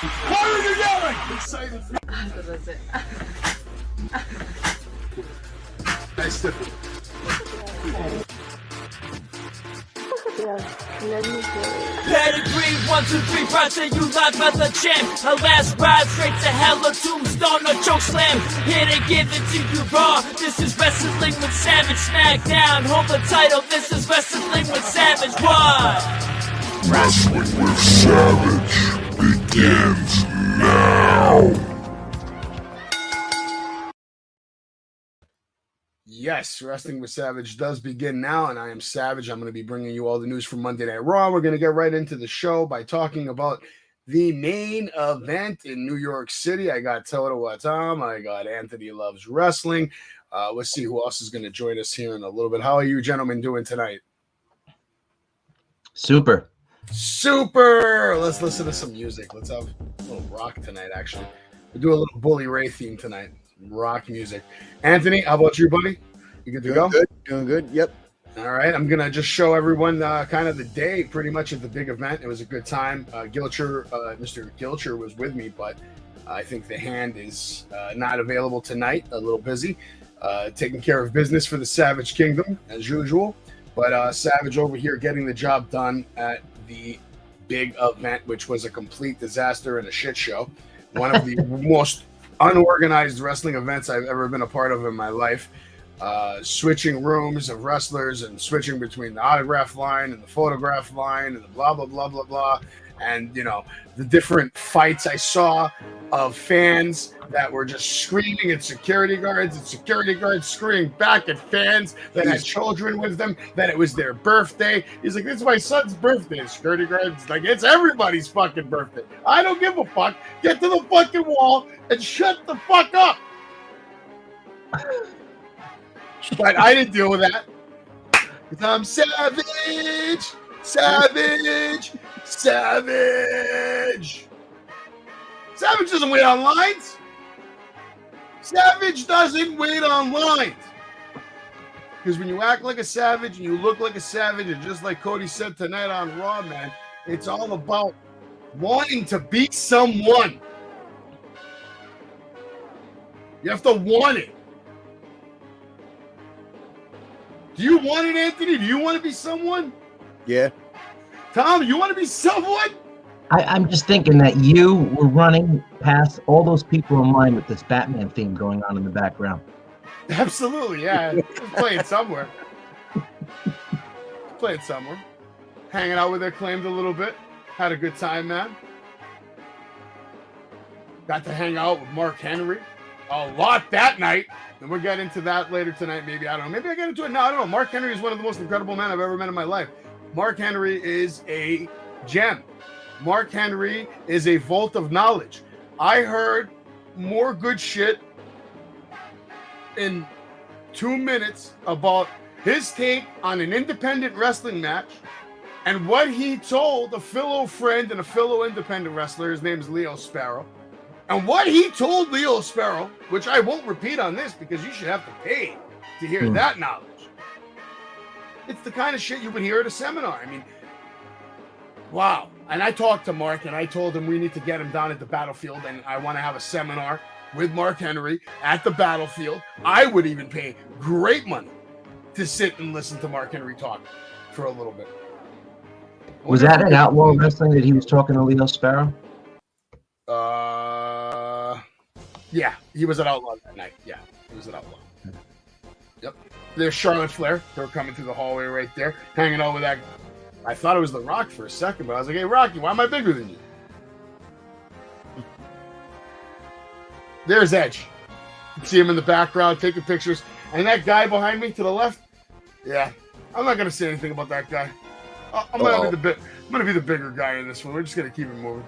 Why are you yelling? Excited. Nice stiffy. Pedigree, 1, 2, 3, brought to you live by the champ. A last ride straight to hell, a tombstone, a choke slam. Here to give it to you raw. This is Wrestling with Savage. SmackDown, hold the title. This is Wrestling with Savage. What? Wrestling with Savage begins now. Yes, Wrestling with Savage does begin now, and I am Savage. I'm going to be bringing you all the news from Monday Night Raw. We're going to get right into the show by talking about the main event in New York City. I got Toto Watam. I got Anthony Loves Wrestling. Let's see who else is going to join us here in a little bit. How are you gentlemen doing tonight? Super. Let's listen to some music. Let's have a little rock tonight, actually. We'll do a little Bully Ray theme tonight. Rock music. Anthony, how about you, buddy? You good to go? Doing good. Yep. All right. I'm going to just show everyone kind of the day pretty much of the big event. It was a good time. Mr. Gilcher was with me, but I think the hand is not available tonight. A little busy. Taking care of business for the Savage Kingdom, as usual. But Savage over here getting the job done at the big event, which was a complete disaster and a shit show. One of the most unorganized wrestling events I've ever been a part of in my life. Switching rooms of wrestlers and switching between the autograph line and the photograph line and the blah, blah, blah, blah, blah. And, you know, the different fights I saw of fans that were just screaming at security guards and security guards screaming back at fans that had children with them, that it was their birthday. He's like, it's my son's birthday. Security guards, like, it's everybody's fucking birthday. I don't give a fuck. Get to the fucking wall and shut the fuck up. But I didn't deal with that. Because I'm Savage. Savage doesn't wait on lines. Savage doesn't wait on lines. Because when you act like a savage and you look like a savage, and just like Cody said tonight on Raw, man, it's all about wanting to beat someone. You have to want it. Do you want it, Anthony? Do you want to be someone? Yeah. Tom, you want to be someone? I'm just thinking that you were running past all those people in line with this Batman theme going on in the background. Absolutely, yeah. Playing somewhere. Hanging out with Acclaimed a little bit. Had a good time, man. Got to hang out with Mark Henry a lot that night. And we'll get into that later tonight, maybe. I don't know. Maybe I get into it now. I don't know. Mark Henry is one of the most incredible men I've ever met in my life. Mark Henry is a gem. Mark Henry is a vault of knowledge. I heard more good shit in 2 minutes about his take on an independent wrestling match and what he told a fellow friend and a fellow independent wrestler. His name is Leo Sparrow. And what he told Leo Sparrow, which I won't repeat on this because you should have to pay to hear that knowledge. It's the kind of shit you would hear at a seminar. I mean, wow. And I talked to Mark and I told him we need to get him down at the battlefield and I want to have a seminar with Mark Henry at the battlefield. I would even pay great money to sit and listen to Mark Henry talk for a little bit. Was that an Outlaw Wrestling that he was talking to Leo Sparrow? Yeah, he was at Outlaw that night. Yeah, he was at Outlaw. Yep. There's Charlotte Flair. They're coming through the hallway right there, hanging out with that. I thought it was The Rock for a second, but I was like, hey, Rocky, why am I bigger than you? There's Edge. You can see him in the background taking pictures. And that guy behind me to the left, yeah, I'm not going to say anything about that guy. I'm going to be the bigger guy in this one. We're just going to keep it moving.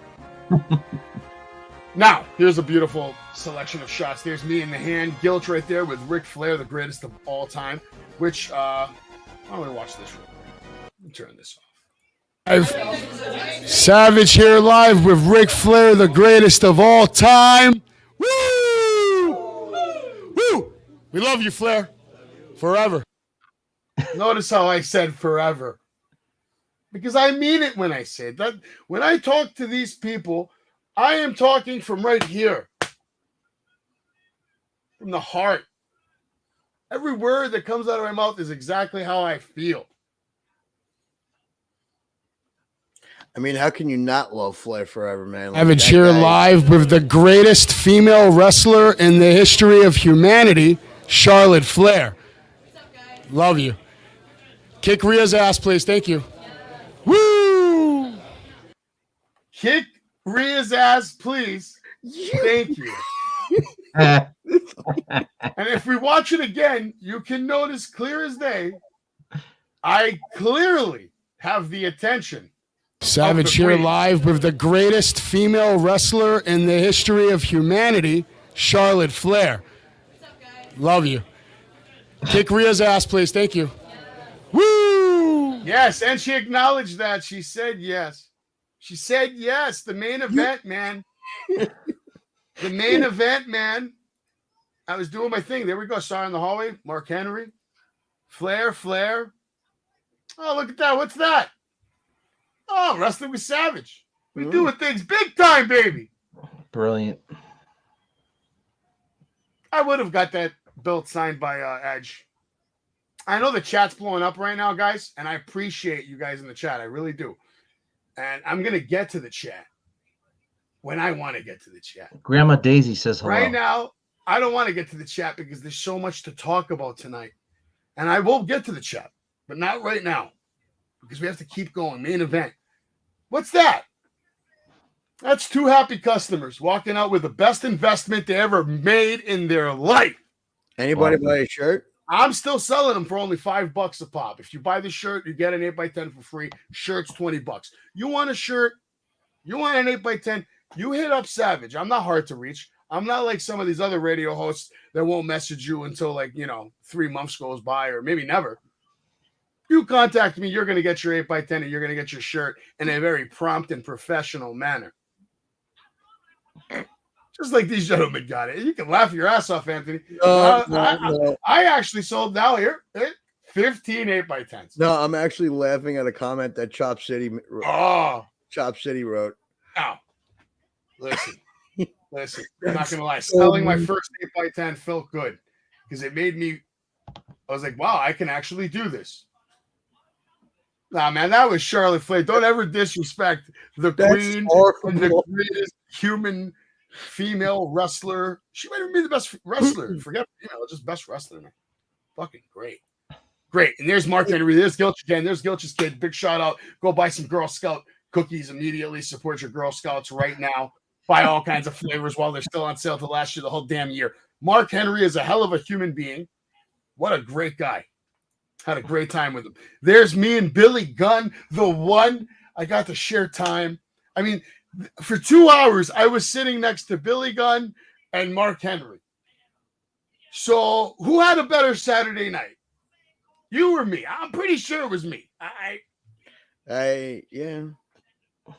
Now, here's a beautiful selection of shots. There's me in the hand, Gilch right there with Ric Flair, the greatest of all time, which, why don't we watch this real quick? Let me turn this off. Savage here live with Ric Flair, the greatest of all time. Woo! Woo! We love you, Flair. Forever. Notice how I said forever. Because I mean it when I say it. That when I talk to these people I am talking from right here, from the heart. Every word that comes out of my mouth is exactly how I feel. I mean, how can you not love Flair forever, man? Savage here live with the greatest female wrestler in the history of humanity, Charlotte Flair. Love you. Kick Rhea's ass, please. Thank you. Woo! Kick Rhea's ass, please. Thank you. And if we watch it again, you can notice clear as day, I clearly have the attention. Savage here live with the greatest female wrestler in the history of humanity, Charlotte Flair. Love you. Kick Rhea's ass, please. Thank you. Woo! Yes, and she acknowledged that. She said yes. She said yes. The main event, man. The main event, man. I was doing my thing. There we go. Saw her in the hallway. Mark Henry. Flair. Oh, look at that. What's that? Oh, wrestling with Savage. We doing things big time, baby. Brilliant. I would have got that belt signed by Edge. I know the chat's blowing up right now, guys, and I appreciate you guys in the chat. I really do. And I'm going to get to the chat when I want to get to the chat. Grandma Daisy says hello. Right now, I don't want to get to the chat because there's so much to talk about tonight. And I will get to the chat, but not right now because we have to keep going. Main event. What's that? That's two happy customers walking out with the best investment they ever made in their life. Anybody buy a shirt? I'm still selling them for only $5 a pop. If you buy the shirt, you get an 8x10 for free. Shirt's $20. You want a shirt? You want an 8x10? You hit up Savage. I'm not hard to reach. I'm not like some of these other radio hosts that won't message you until 3 months goes by or maybe never. You contact me, you're going to get your 8x10 and you're going to get your shirt in a very prompt and professional manner. Just like these gentlemen got it. You can laugh your ass off, Anthony. No. I actually sold now here 15 8x10s. No, I'm actually laughing at a comment that Chop City wrote. Oh. Chop City wrote. Now, listen. I'm not going to lie. Selling my first 8x10 felt good because it made me, I was like, wow, I can actually do this. Nah, man, that was Charlotte Flair. Don't ever disrespect the queen and the greatest human female wrestler. She might even be the best wrestler. Forget, just best wrestler, man. Fucking great. And there's Mark Henry. There's Gilch again. There's Gilch's kid. Big shout out. Go buy some Girl Scout cookies immediately. Support your Girl Scouts right now. Buy all kinds of flavors while they're still on sale to last year, the whole damn year. Mark Henry is a hell of a human being. What a great guy. Had a great time with him. There's me and Billy Gunn, the one I got to share time. I mean, for 2 hours, I was sitting next to Billy Gunn and Mark Henry. So who had a better Saturday night? You or me? I'm pretty sure it was me. Yeah.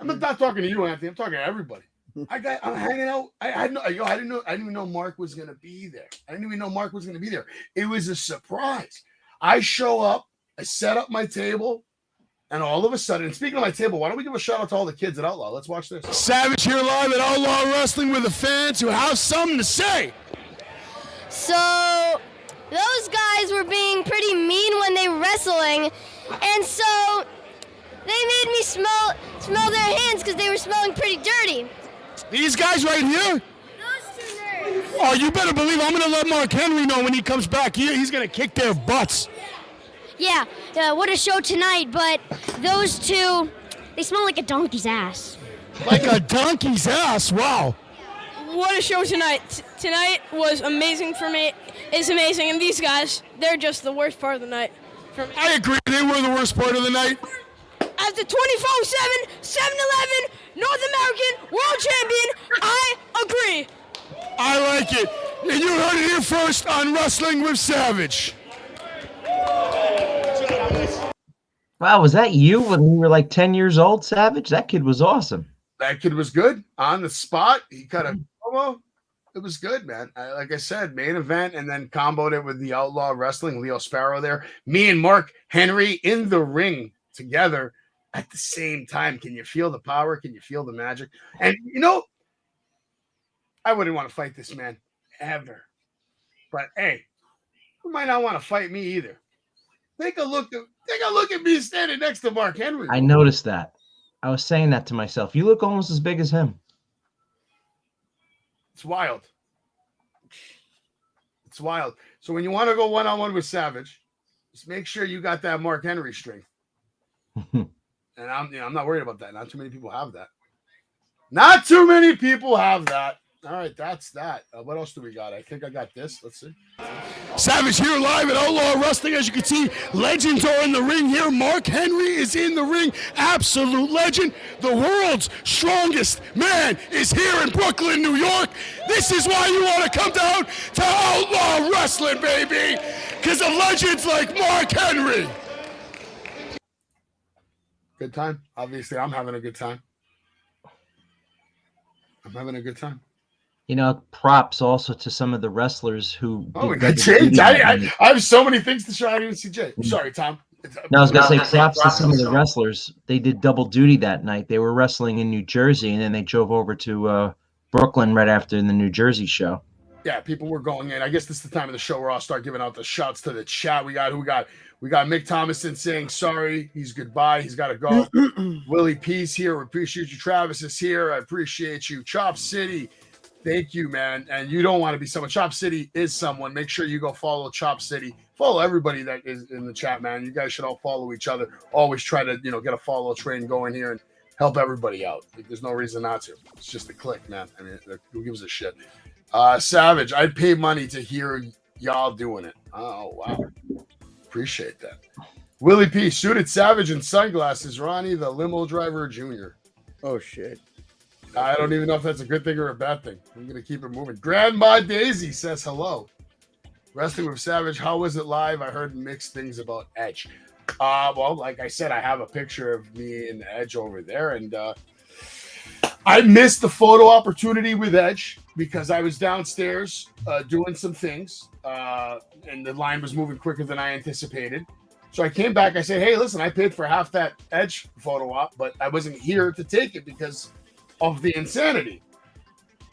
I'm not talking to you, Anthony. I'm talking to everybody. I'm hanging out. I didn't even know Mark was gonna be there. It was a surprise. I show up, I set up my table, and all of a sudden, and speaking of my table, why don't we give a shout out to all the kids at Outlaw? Let's watch this. Savage here live at Outlaw Wrestling with the fans who have something to say. So those guys were being pretty mean when they were wrestling, and so they made me smell their hands because they were smelling pretty dirty. These guys right here? Those two nerds. Oh, you better believe I'm going to let Mark Henry know when he comes back here. He's going to kick their butts. Yeah, what a show tonight, but those two, they smell like a donkey's ass. Like a donkey's ass? Wow. What a show tonight. Tonight was amazing for me. It's amazing, and these guys, they're just the worst part of the night for me. I agree. They were the worst part of the night. As the 24/7 7-Eleven North American World Champion, I agree. I like it. And you heard it here first on Wrestling with Savage. Wow, was that you when you were like 10 years old, Savage? That kid was awesome. That kid was good. On the spot, he cut a promo. It was good, man. Like I said, main event, and then comboed it with the Outlaw Wrestling, Leo Sparrow there. Me and Mark Henry in the ring together at the same time. Can you feel the power? Can you feel the magic? And, I wouldn't want to fight this man ever. But hey, you might not want to fight me either. Take a look at me standing next to Mark Henry. I noticed that. I was saying that to myself. You look almost as big as him. It's wild. It's wild. So when you want to go one-on-one with Savage, just make sure you got that Mark Henry strength. And I'm not worried about that. Not too many people have that. Not too many people have that. All right, that's that. What else do we got? I think I got this. Let's see. Savage here live at Outlaw Wrestling. As you can see, legends are in the ring here. Mark Henry is in the ring. Absolute legend. The world's strongest man is here in Brooklyn, New York. This is why you want to come down to Outlaw Wrestling, baby. Because of legends like Mark Henry. Good time. Obviously, I'm having a good time. I'm having a good time. You know, props also to some of the wrestlers who. Oh, we got James. I have so many things to show. I didn't even see Jay. Sorry, Tom. No, I was going to say props to some of the wrestlers. They did double duty that night. They were wrestling in New Jersey, and then they drove over to Brooklyn right after the New Jersey show. Yeah, people were going in. I guess this is the time of the show where I'll start giving out the shouts to the chat. We got Mick Thomason saying sorry. He's goodbye. He's got to go. Willie P's here. We appreciate you. Travis is here. I appreciate you. Chop City. Thank you, man. And you don't want to be someone. Chop City is someone. Make sure you go follow Chop City. Follow everybody that is in the chat, man. You guys should all follow each other. Always try to, get a follow train going here and help everybody out. There's no reason not to. It's just a click, man. I mean, who gives a shit? Savage, I'd pay money to hear y'all doing it. Oh, wow. Appreciate that. Willie P, suited Savage in sunglasses. Ronnie, the limo driver junior. Oh, shit. I don't even know if that's a good thing or a bad thing. I'm going to keep it moving. Grandma Daisy says hello. Wrestling with Savage, how was it live? I heard mixed things about Edge. Well, like I said, I have a picture of me and Edge over there, and I missed the photo opportunity with Edge because I was downstairs doing some things, and the line was moving quicker than I anticipated. So I came back. I said, hey, listen, I paid for half that Edge photo op, but I wasn't here to take it because of the insanity.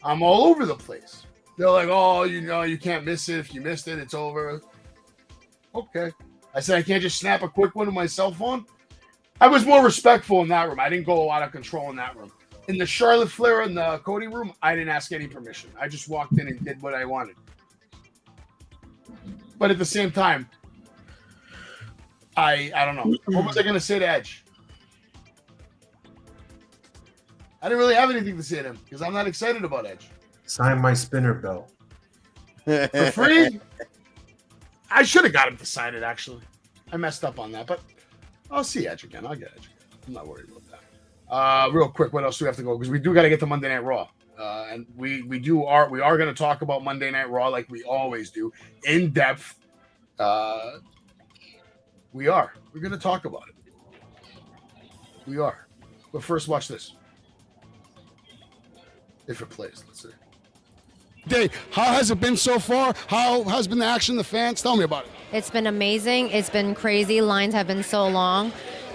I'm all over the place. They're like, oh, you can't miss it. If you missed it, it's over. Okay. I said, I can't just snap a quick one with my cell phone. I was more respectful in that room. I didn't go out of control in that room. In the Charlotte Flair and the Cody room, I didn't ask any permission. I just walked in and did what I wanted. But at the same time, I don't know. What was I going to say to Edge? I didn't really have anything to say to him because I'm not excited about Edge. Sign my spinner belt. For free? I should have got him to sign it, actually. I messed up on that, but I'll see Edge again. I'll get Edge again. I'm not worried about that. Real quick, what else do we have to go? Because we do got to get to Monday Night Raw. And we are going to talk about Monday Night Raw like we always do, in depth. We're going to talk about it. We are. But first, watch this. If it plays, let's see. Day, how has it been so far? How has been the action, the fans? Tell me about it. It's been amazing. It's been crazy. Lines have been so long.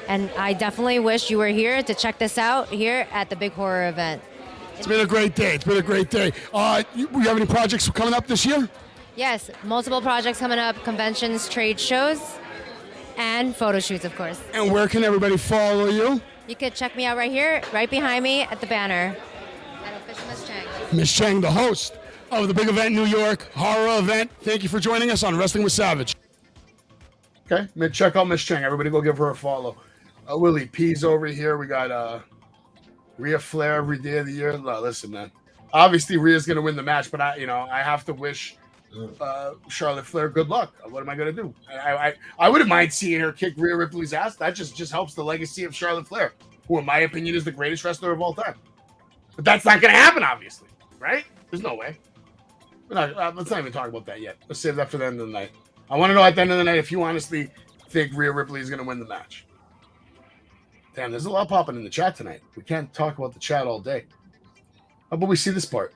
And I definitely wish you were here to check this out here at the Big Horror event. It's been a great day. We have any projects coming up this year? Yes, multiple projects coming up, conventions, trade shows, and photo shoots, of course. And where can everybody follow you? You could check me out right here, right behind me at the banner. At Official Miss Chang. Miss Chang, the host of the big event in New York, horror event. Thank you for joining us on Wrestling with Savage. Okay, check out Miss Chang. Everybody go give her a follow. Willie P's over here. We got Rhea Flair every day of the year. No, listen, man. Obviously, Rhea's going to win the match, but I have to wish Charlotte Flair good luck. What am I going to do? I wouldn't mind seeing her kick Rhea Ripley's ass. That just helps the legacy of Charlotte Flair, who, in my opinion, is the greatest wrestler of all time. But that's not going to happen, obviously, right? There's no way. Let's not even talk about that yet. Let's save that for the end of the night. I want to know at the end of the night if you honestly think Rhea Ripley is going to win the match. Damn, there's a lot popping in the chat tonight. We can't talk about the chat all day. How about we see this part?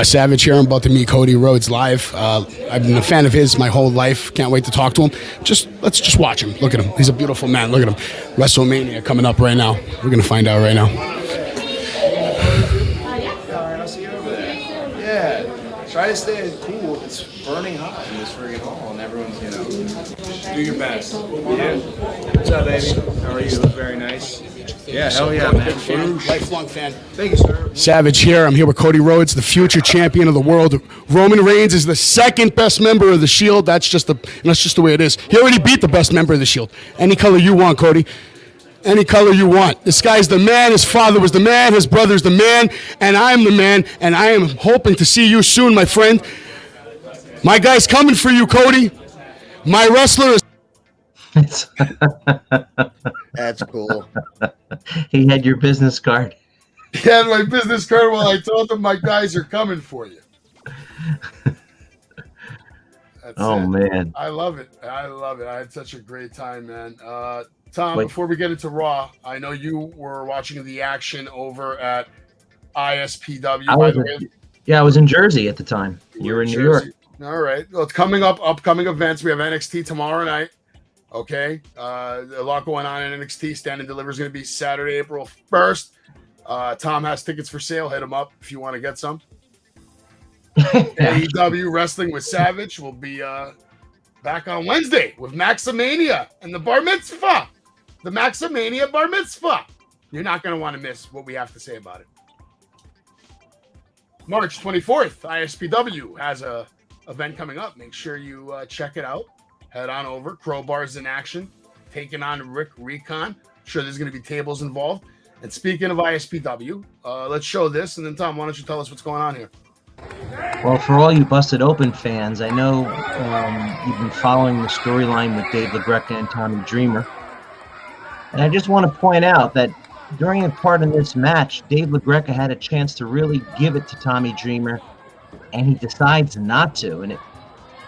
Savage here. I'm about to meet Cody Rhodes live. I've been a fan of his my whole life. Can't wait to talk to him. Let's just watch him. Look at him. He's a beautiful man. Look at him. WrestleMania coming up right now. We're going to find out right now. All right, I'll see you try to stay cool. It's burning hot in this friggin' hall, and everyone's, just do your best. Yeah. What's up, baby? How are you? You look very nice. Yeah, hell yeah, man. Lifelong fan. Thank you, sir. Savage here. I'm here with Cody Rhodes, the future champion of the world. Roman Reigns is the second best member of the Shield. That's just the way it is. He already beat the best member of the Shield. Any color you want, Cody. Any color you want. This guy's the man. His father was the man. His brother's the man. And I'm the man. And I am hoping to see you soon, my friend. My guy's coming for you, Cody. My wrestler is... That's cool. He had your business card. He had my business card while I told him my guys are coming for you. Oh, man. I love it. I love it. I had such a great time, man. Tom, before we get into Raw, I know you were watching the action over at ISPW. I was in Jersey at the time. You were in New York. All right. Well, it's coming up, upcoming events. We have NXT tomorrow night. Okay. A lot going on in NXT. Stand and Deliver is going to be Saturday, April 1st. Tom has tickets for sale. Hit him up if you want to get some. AEW Wrestling with Savage will be back on Wednesday with Maximania and the Bar Mitzvah. The Maximania Bar Mitzvah. You're not going to want to miss what we have to say about it. March 24th, ISPW has a event coming up. Make sure you check it out. Head on over. Crowbars in action. Taking on Rick Recon. Sure there's going to be tables involved. And speaking of ISPW, let's show this. And then, Tom, why don't you tell us what's going on here? Well, for all you Busted Open fans, I know you've been following the storyline with Dave LaGreca and Tommy Dreamer. And I just want to point out that during a part in this match, Dave LaGreca had a chance to really give it to Tommy Dreamer, and he decides not to. And it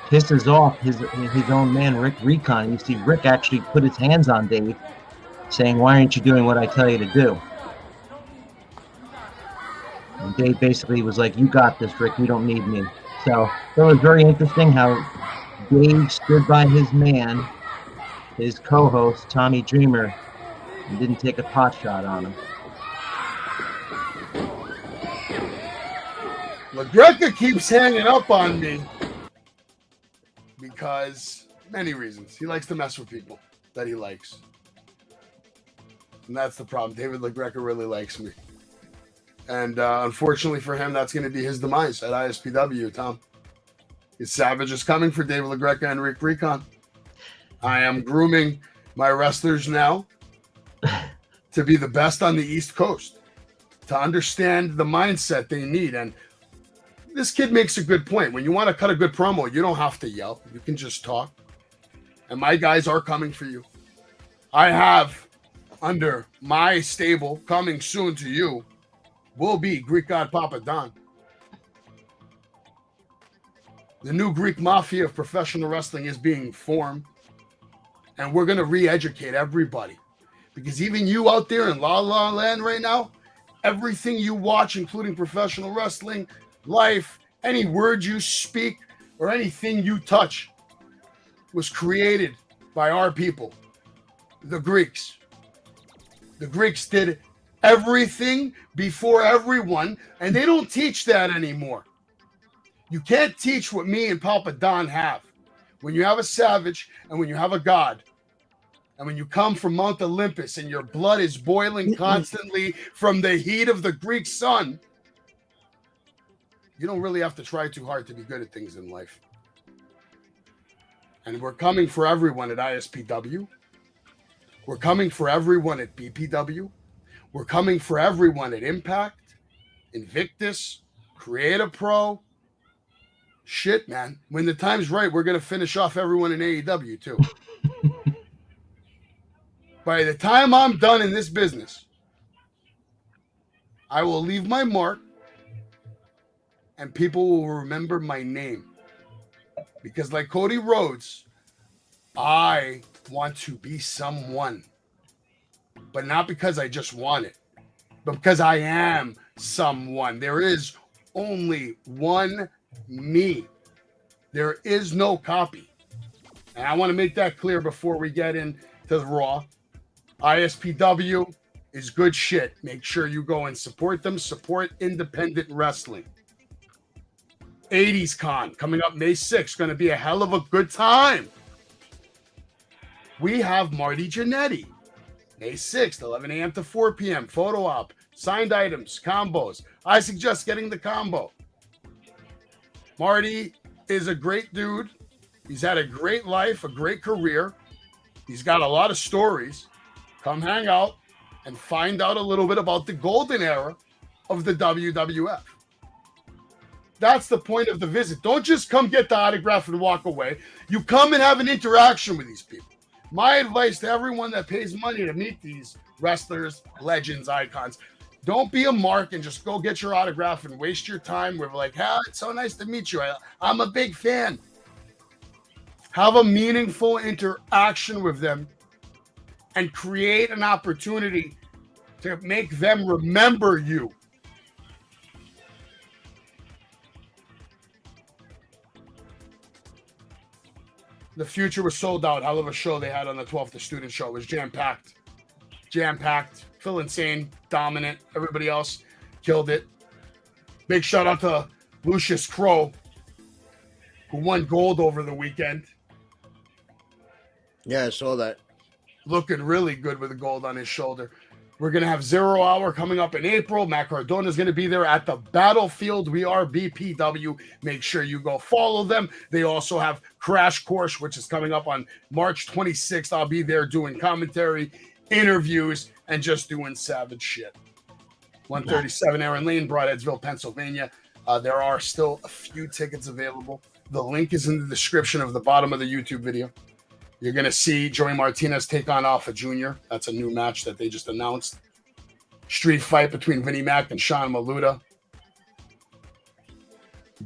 pisses off his own man, Rick Recon. You see Rick actually put his hands on Dave, saying, "Why aren't you doing what I tell you to do?" And Dave basically was like, "You got this, Rick. You don't need me." So it was very interesting how Dave stood by his man, his co-host, Tommy Dreamer, and didn't take a pot shot on him. LaGreca keeps hanging up on me because many reasons. He likes to mess with people that he likes. And that's the problem. David LaGreca really likes me. And unfortunately for him, that's going to be his demise at ISPW, Tom. His Savage is coming for David LaGreca and Rick Recon. I am grooming my wrestlers now to be the best on the East Coast, to understand the mindset they need. And this kid makes a good point. When you want to cut a good promo, you don't have to yell. You can just talk. And my guys are coming for you. I have, under my stable, coming soon to you, will be Greek God Papa Don. The new Greek mafia of professional wrestling is being formed. And we're going to re-educate everybody. Because even you out there in La La Land right now, everything you watch, including professional wrestling, life, any word you speak, or anything you touch, was created by our people, the Greeks. The Greeks did everything before everyone, and they don't teach that anymore. You can't teach what me and Papa Don have. When you have a Savage and when you have a God, and when you come from Mount Olympus and your blood is boiling constantly from the heat of the Greek sun, you don't really have to try too hard to be good at things in life. And we're coming for everyone at ISPW. We're coming for everyone at BPW. We're coming for everyone at Impact, Invictus, Creative Pro. Shit, man. When the time's right, we're going to finish off everyone in AEW, too. By the time I'm done in this business, I will leave my mark and people will remember my name. Because like Cody Rhodes, I want to be someone. But not because I just want it, but because I am someone. There is only one me. There is no copy. And I want to make that clear before we get into the Raw. ISPW is good shit. Make sure you go and support them. Support independent wrestling. 80s Con coming up May 6th. Going to be a hell of a good time. We have Marty Jannetty, May 6th, 11 a.m. to 4 p.m. Photo op, signed items, combos. I suggest getting the combo. Marty is a great dude. He's had a great life, a great career. He's got a lot of stories. Come hang out and find out a little bit about the golden era of the WWF. That's the point of the visit. Don't just come get the autograph and walk away. You come and have an interaction with these people. My advice to everyone that pays money to meet these wrestlers, legends, icons, don't be a mark and just go get your autograph and waste your time with like, it's so nice to meet you. I'm a big fan. Have a meaningful interaction with them and create an opportunity to make them remember you. The future was sold out. Hell of a show they had on the 12th. The student show. It was jam-packed. Jam-packed. Phil Insane, dominant. Everybody else killed it. Big shout out to Lucius Crow, who won gold over the weekend. Yeah, I saw that. Looking really good with the gold on his shoulder. We're going to have 0 Hour coming up in April. Matt Cardona is going to be there at the Battlefield. We are BPW. Make sure you go follow them. They also have Crash Course, which is coming up on March 26th. I'll be there doing commentary, interviews, and just doing savage shit. 137 Aaron Lane, Broadheadsville, Pennsylvania. There are still a few tickets available. The link is in the description of the bottom of the YouTube video. You're going to see Joey Martinez take on Alpha Jr. That's a new match that they just announced. Street fight between Vinnie Mac and Sean Maluda.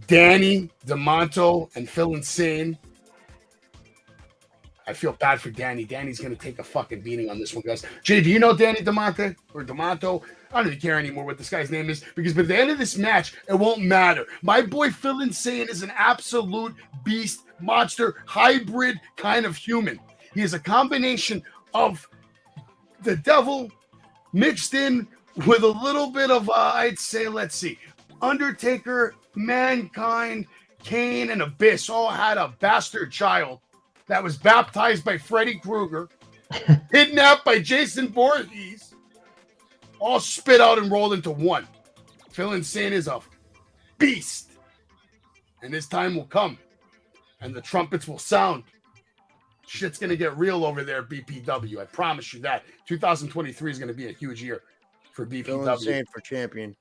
Danny DeMonto and Phil Insane. I feel bad for Danny. Danny's going to take a fucking beating on this one, guys. Jay, do you know Danny DeMonte or DeMonto? I don't even care anymore what this guy's name is because by the end of this match, it won't matter. My boy Phil Insane is an absolute beast, monster, hybrid kind of human. He is a combination of the devil mixed in with a little bit of, I'd say, let's see, Undertaker, Mankind, Kane, and Abyss all had a bastard child that was baptized by Freddy Krueger, kidnapped by Jason Voorhees, all spit out and rolled into one. Phil Insane is a beast. And his time will come. And the trumpets will sound. Shit's going to get real over there, BPW. I promise you that. 2023 is going to be a huge year for BPW. Phil Insane for champion.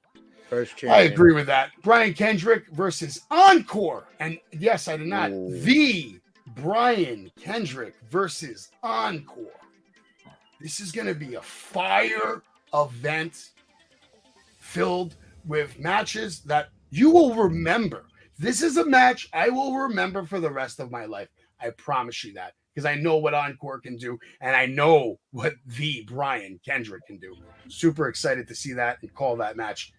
First champion. I agree with that. Brian Kendrick versus Encore. And yes, I did not. Ooh. The Brian Kendrick versus Encore. This is going to be a fire event filled with matches that you will remember. This is a match I will remember for the rest of my life. I promise you that because I know what Encore can do and I know what the Brian Kendrick can do. Super excited to see that and call that match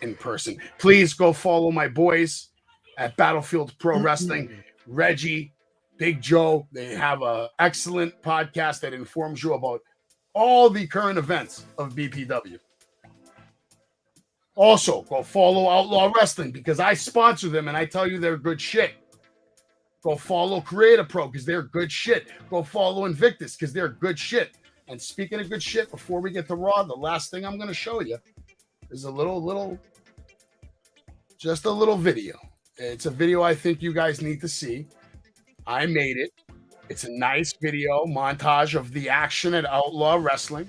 in person. Please go follow my boys at Battlefield Pro Wrestling. Reggie, Big Joe, they have an excellent podcast that informs you about all the current events of BPW. Also, go follow Outlaw Wrestling because I sponsor them and I tell you they're good shit. Go follow Creative Pro because they're good shit. Go follow Invictus because they're good shit. And speaking of good shit, before we get to Raw, the last thing I'm going to show you is a little video. It's a video I think you guys need to see. I made it. It's a nice video montage of the action at Outlaw Wrestling.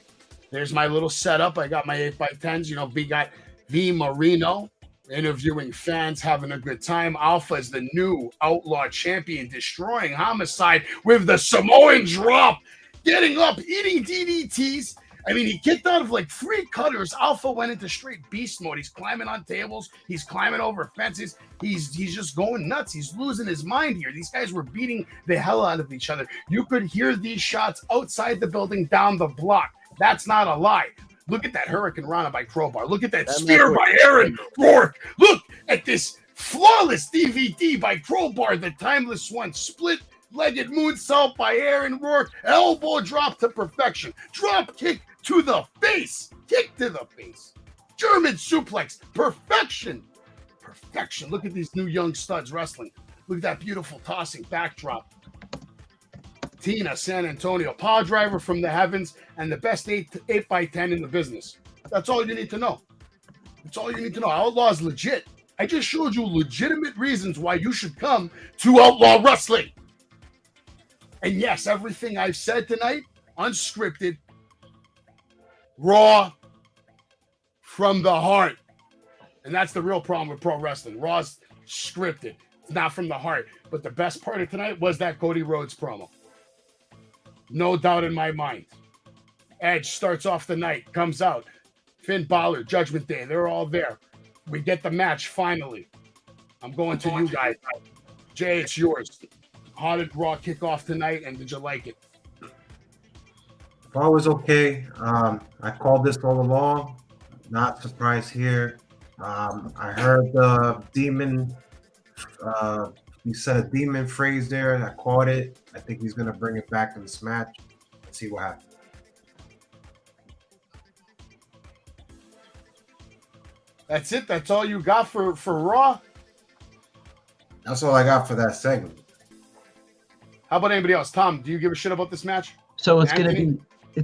There's my little setup. I got my 8x10s. You know, we got V Marino interviewing fans, having a good time. Alpha is the new Outlaw champion, destroying Homicide with the Samoan drop, getting up, eating DDTs. I mean, he kicked out of like 3 cutters. Alpha went into straight beast mode. He's climbing on tables. He's climbing over fences. He's just going nuts. He's losing his mind here. These guys were beating the hell out of each other. You could hear these shots outside the building down the block. That's not a lie. Look at that Hurricane Rana by Crowbar. Look at that spear by Aaron Rourke. Look at this flawless DVD by Crowbar, the timeless one. Split-legged moonsault by Aaron Rourke. Elbow drop to perfection. Drop kick to the face. Kick to the face. German suplex. Perfection. perfection. Look at these new young studs wrestling. Look at that beautiful tossing backdrop. Tina, San Antonio, power driver from the heavens, and the best 8 by 10 in the business. That's all you need to know. That's all you need to know. Outlaw's legit. I just showed you legitimate reasons why you should come to Outlaw Wrestling. And yes, everything I've said tonight, unscripted, raw, from the heart. And that's the real problem with pro wrestling. Raw's scripted. It's not from the heart. But the best part of tonight was that Cody Rhodes promo. No doubt in my mind. Edge starts off the night, comes out. Finn Balor, Judgment Day, they're all there. We get the match finally. I'm going to you guys. Jay, it's yours. How did Raw kick off tonight, and did you like it? Raw was okay. I called this all along. Not surprised here. I heard the demon. He said a demon phrase there, and I caught it. I think he's gonna bring it back in this match. Let's see what happens. That's it. That's all you got for Raw. That's all I got for that segment. How about anybody else? Tom, do you give a shit about this match? So it's Anthony?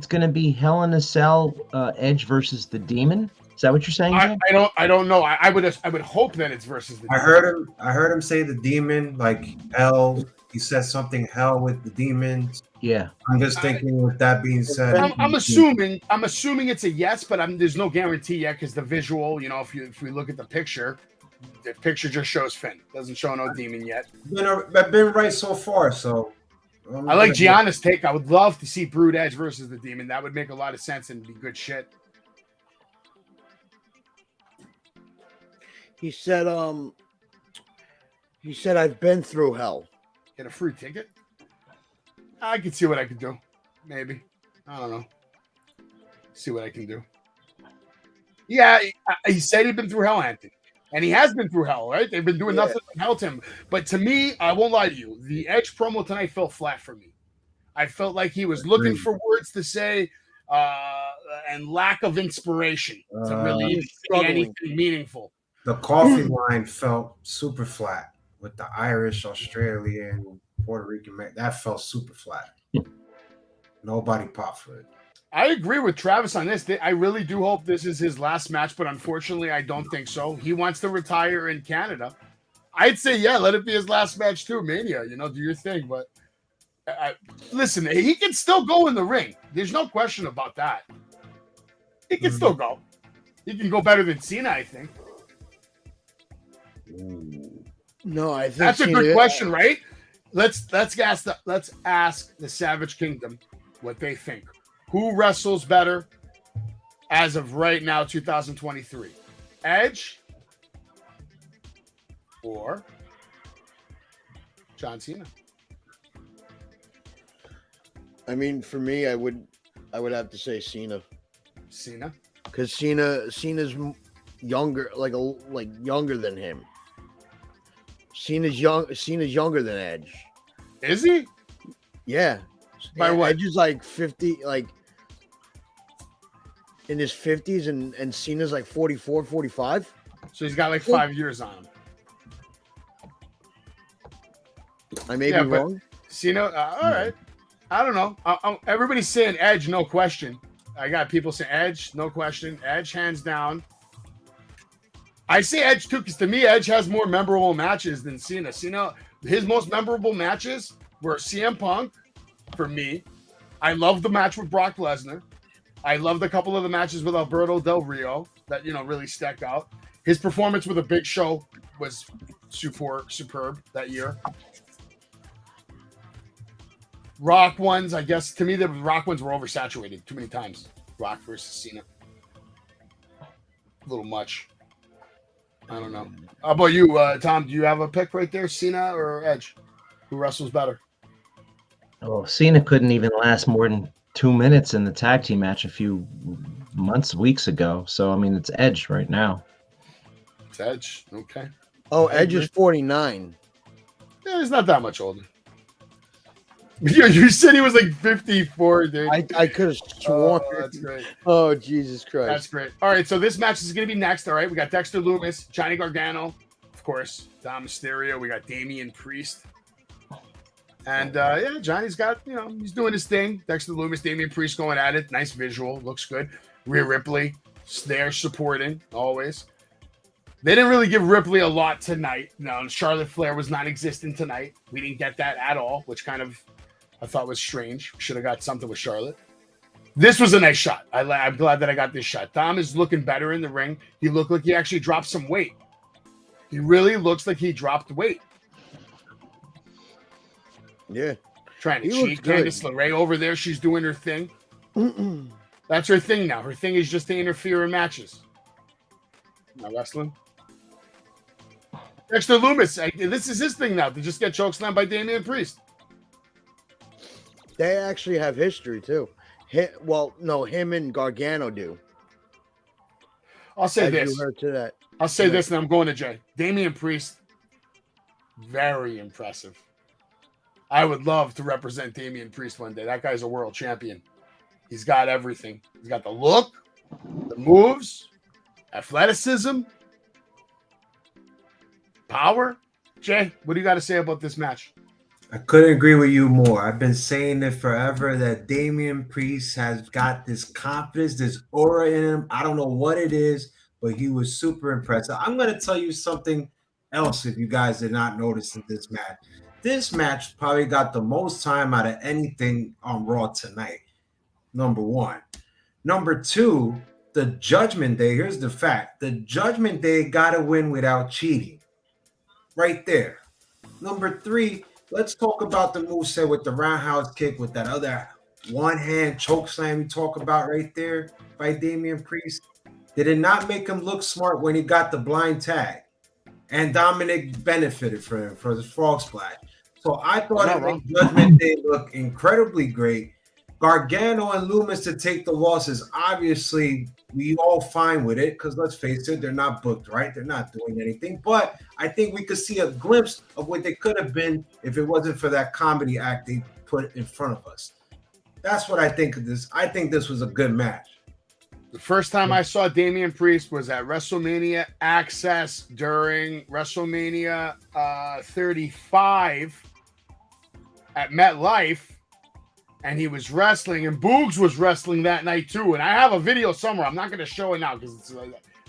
gonna be Hell in a Cell, Edge versus the Demon. Is that what you're saying, Jay? I don't know. I would hope that it's versus the I heard him say the demon, like hell. He said something hell with the demons. Yeah. I'm just thinking with that being said. I'm assuming it's a yes, but there's no guarantee yet because the visual, if we look at the picture just shows Finn. Doesn't show no demon yet. I've been right so far, so I like Gianna's take. I would love to see Brood Edge versus the demon. That would make a lot of sense and be good shit. He said, I've been through hell. Get a free ticket? I could see what I could do. Maybe. I don't know. See what I can do. Yeah, he said he'd been through hell, Anthony. And he has been through hell, right? They've been doing nothing but hell to him. But to me, I won't lie to you. The Edge promo tonight fell flat for me. I felt like he was looking for words to say and lack of inspiration to really say anything meaningful. The coffee line felt super flat with the Irish, Australian, Puerto Rican man. That felt super flat. Nobody popped for it. I agree with Travis on this. I really do hope this is his last match, but unfortunately, I don't think so. He wants to retire in Canada. I'd say, yeah, let it be his last match too. Mania, do your thing. But listen, he can still go in the ring. There's no question about that. He can still go. He can go better than Cena, I think. No, I think that's a good question, right? Let's ask the Savage Kingdom what they think. Who wrestles better as of right now, 2023? Edge or John Cena? I mean, for me, I would have to say Cena. Cena? Because Cena's younger, like younger than him. Cena's younger than Edge. Is he? Yeah. By what? Edge is like 50, like in his 50s, and Cena's like 44, 45. So he's got like 5 years on him. I may be wrong. Cena, all right. I don't know. Everybody's saying Edge, no question. I got people saying Edge, no question. Edge, hands down. I say Edge too, because to me, Edge has more memorable matches than Cena. Cena, his most memorable matches were CM Punk, for me. I love the match with Brock Lesnar. I loved a couple of the matches with Alberto Del Rio that, really stuck out. His performance with a Big Show was superb that year. Rock ones, I guess, to me, the Rock ones were oversaturated too many times. Rock versus Cena. A little much. I don't know. How about you, Tom? Do you have a pick right there, Cena or Edge? Who wrestles better? Oh, Cena couldn't even last more than 2 minutes in the tag team match a few weeks ago. So, I mean, it's Edge right now. It's Edge. Okay. Oh, Edge is 49. Yeah, he's not that much older. You said he was like 54, dude. I could have sworn. Oh, that's great. Oh, Jesus Christ. That's great. All right, so this match is going to be next, all right? We got Dexter Lumis, Johnny Gargano, course, Dom Mysterio. We got Damian Priest. And Johnny's got, he's doing his thing. Dexter Lumis, Damian Priest going at it. Nice visual. Looks good. Rhea Ripley there supporting always. They didn't really give Ripley a lot tonight. No, Charlotte Flair was non-existent tonight. We didn't get that at all, which kind of I thought was strange. Should have got something with Charlotte. This was a nice shot. I'm glad that I got this shot. Dom is looking better in the ring. He looked like he actually dropped some weight. He really looks like he dropped weight. Yeah. Trying to cheat. Candice LeRae over there. She's doing her thing. That's her thing now. Her thing is just to interfere in matches. Not wrestling. Dexter Lumis. This is his thing now. To just get chokeslammed by Damian Priest. They actually have history, too. Him and Gargano do. I'll say this. You heard to that. I'll say this, and I'm going to Jay. Damian Priest, very impressive. I would love to represent Damian Priest one day. That guy's a world champion. He's got everything. He's got the look, the moves, athleticism, power. Jay, what do you got to say about this match? I couldn't agree with you more. I've been saying it forever that Damian Priest has got this confidence, this aura in him. I don't know what it is, but he was super impressive. I'm going to tell you something else if you guys did not notice in this match. This match probably got the most time out of anything on Raw tonight. Number one. Number two, the Judgment Day. Here's the fact. The Judgment Day got to win without cheating. Right there. Number three, let's talk about the moveset with the roundhouse kick with that other one-hand choke slam you talk about right there by Damian Priest. Did it not make him look smart when he got the blind tag? And Dominic benefited from him for the frog splash. So I thought it made Judgment Day look incredibly great. Gargano and Lumis to take the losses. Obviously, we all fine with it because let's face it, they're not booked, right? They're not doing anything. But I think we could see a glimpse of what they could have been if it wasn't for that comedy act they put in front of us. That's what I think of this. I think this was a good match. The first time I saw Damian Priest was at WrestleMania Access during WrestleMania 35 at MetLife. And he was wrestling, and Boogs was wrestling that night too. And I have a video somewhere. I'm not going to show it now because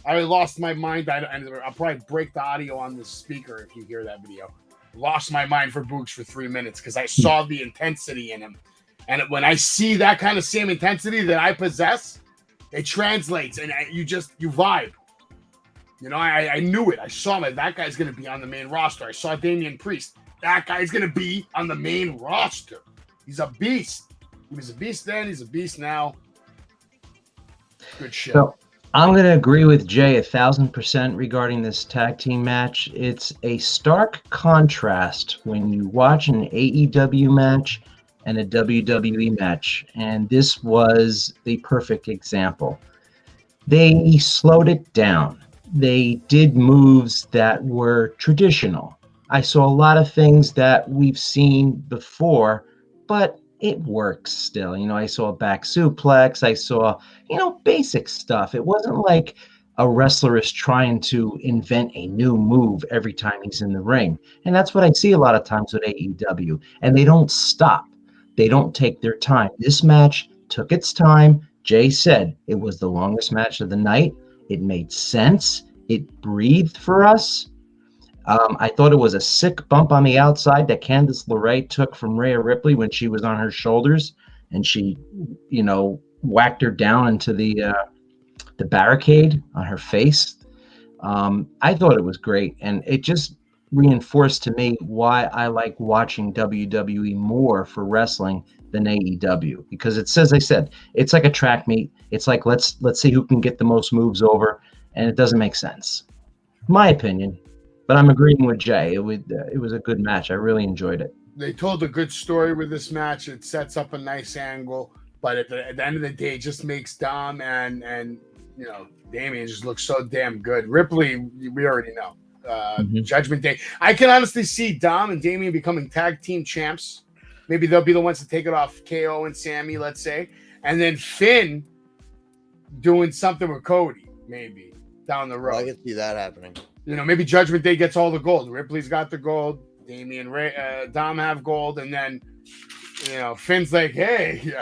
I lost my mind. I'll probably break the audio on this speaker if you hear that video. Lost my mind for Boogs for 3 minutes because I saw the intensity in him. And when I see that kind of same intensity that I possess, it translates, and you vibe. I knew it. I saw him. That guy's going to be on the main roster. I saw Damian Priest. That guy's going to be on the main roster. He's a beast. He was a beast then. He's a beast now. Good shit. So I'm going to agree with Jay 1,000% regarding this tag team match. It's a stark contrast when you watch an AEW match and a WWE match, and this was the perfect example. They slowed it down. They did moves that were traditional. I saw a lot of things that we've seen before, but it works still. I saw a back suplex. I saw, basic stuff. It wasn't like a wrestler is trying to invent a new move every time he's in the ring. And that's what I see a lot of times with AEW. And they don't stop. They don't take their time. This match took its time. Jay said it was the longest match of the night. It made sense. It breathed for us. I thought it was a sick bump on the outside that Candice LeRae took from Rhea Ripley when she was on her shoulders, and she, whacked her down into the barricade on her face. I thought it was great, and it just reinforced to me why I like watching WWE more for wrestling than AEW, because it's, as I said, it's like a track meet. It's like let's see who can get the most moves over, and it doesn't make sense, my opinion. But I'm agreeing with Jay. It was a good match. I really enjoyed it. They told a good story with this match. It sets up a nice angle, but at the end of the day, it just makes Dom and Damian just look so damn good. Ripley, we already know. Judgment Day. I can honestly see Dom and Damian becoming tag team champs. Maybe they'll be the ones to take it off KO and Sammy, let's say. And then Finn doing something with Cody, maybe, down the road. I can see that happening. maybe Judgment Day gets all the gold. Ripley's got the gold. Dom have gold, and then Finn's like, hey,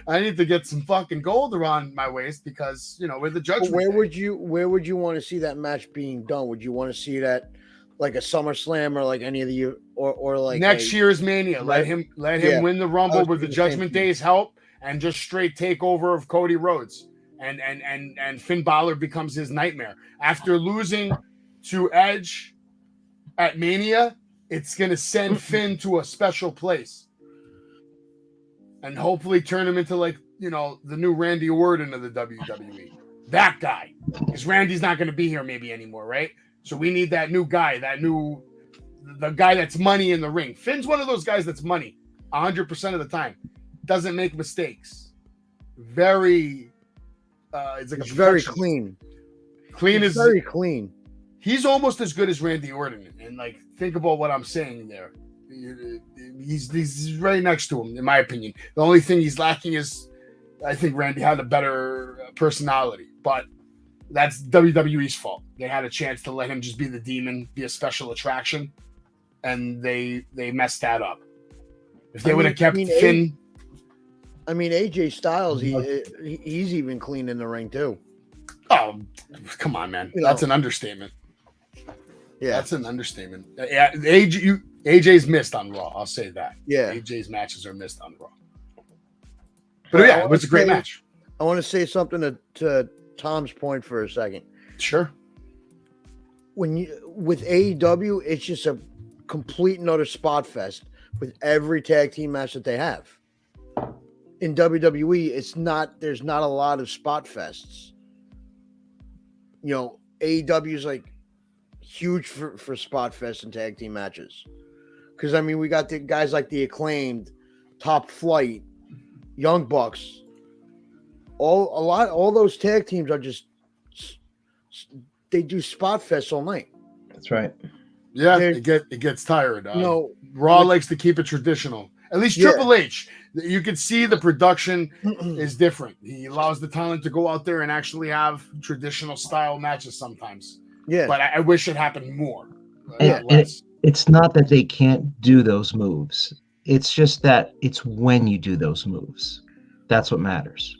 I need to get some fucking gold around my waist because we're the Judgment Where Day. where would you want to see that match being done? Would you want to see that like a SummerSlam or like any of the or like next year's Mania? Let him win the Rumble with the Judgment Day's help and just straight takeover of Cody Rhodes, and Finn Balor becomes his nightmare after losing to Edge at Mania. It's gonna send Finn to a special place and hopefully turn him into the new Randy Orton of the WWE. That guy, because Randy's not gonna be here maybe anymore, right? So we need that new guy, the guy that's money in the ring. Finn's one of those guys that's money 100% of the time. Doesn't make mistakes. Very, it's very clean. Very clean. He's almost as good as Randy Orton, and think about what I'm saying there. He's right next to him, in my opinion. The only thing he's lacking is, I think Randy had a better personality, but that's WWE's fault. They had a chance to let him just be the demon, be a special attraction, and they messed that up. If they would have kept Finn. AJ Styles, he's even clean in the ring too. Oh, come on, man. That's an understatement. Yeah, that's an understatement. Yeah, AJ's missed on Raw. I'll say that. Yeah, AJ's matches are missed on Raw. But yeah, it was a great match. I want to say something to Tom's point for a second. Sure. With AEW, it's just a complete and utter spot fest with every tag team match that they have. In WWE, there's not a lot of spot fests. AEW is huge for spot fest and tag team matches. Because we got the guys like the Acclaimed, Top Flight, Young Bucks. All those tag teams are they do spot fests all night. That's right. Yeah, it gets tired. Raw likes to keep it traditional. At least Triple H, you can see the production is different. He allows the talent to go out there and actually have traditional style matches sometimes. Yeah, but I wish it happened more. It's not that they can't do those moves. It's just that it's when you do those moves. That's what matters.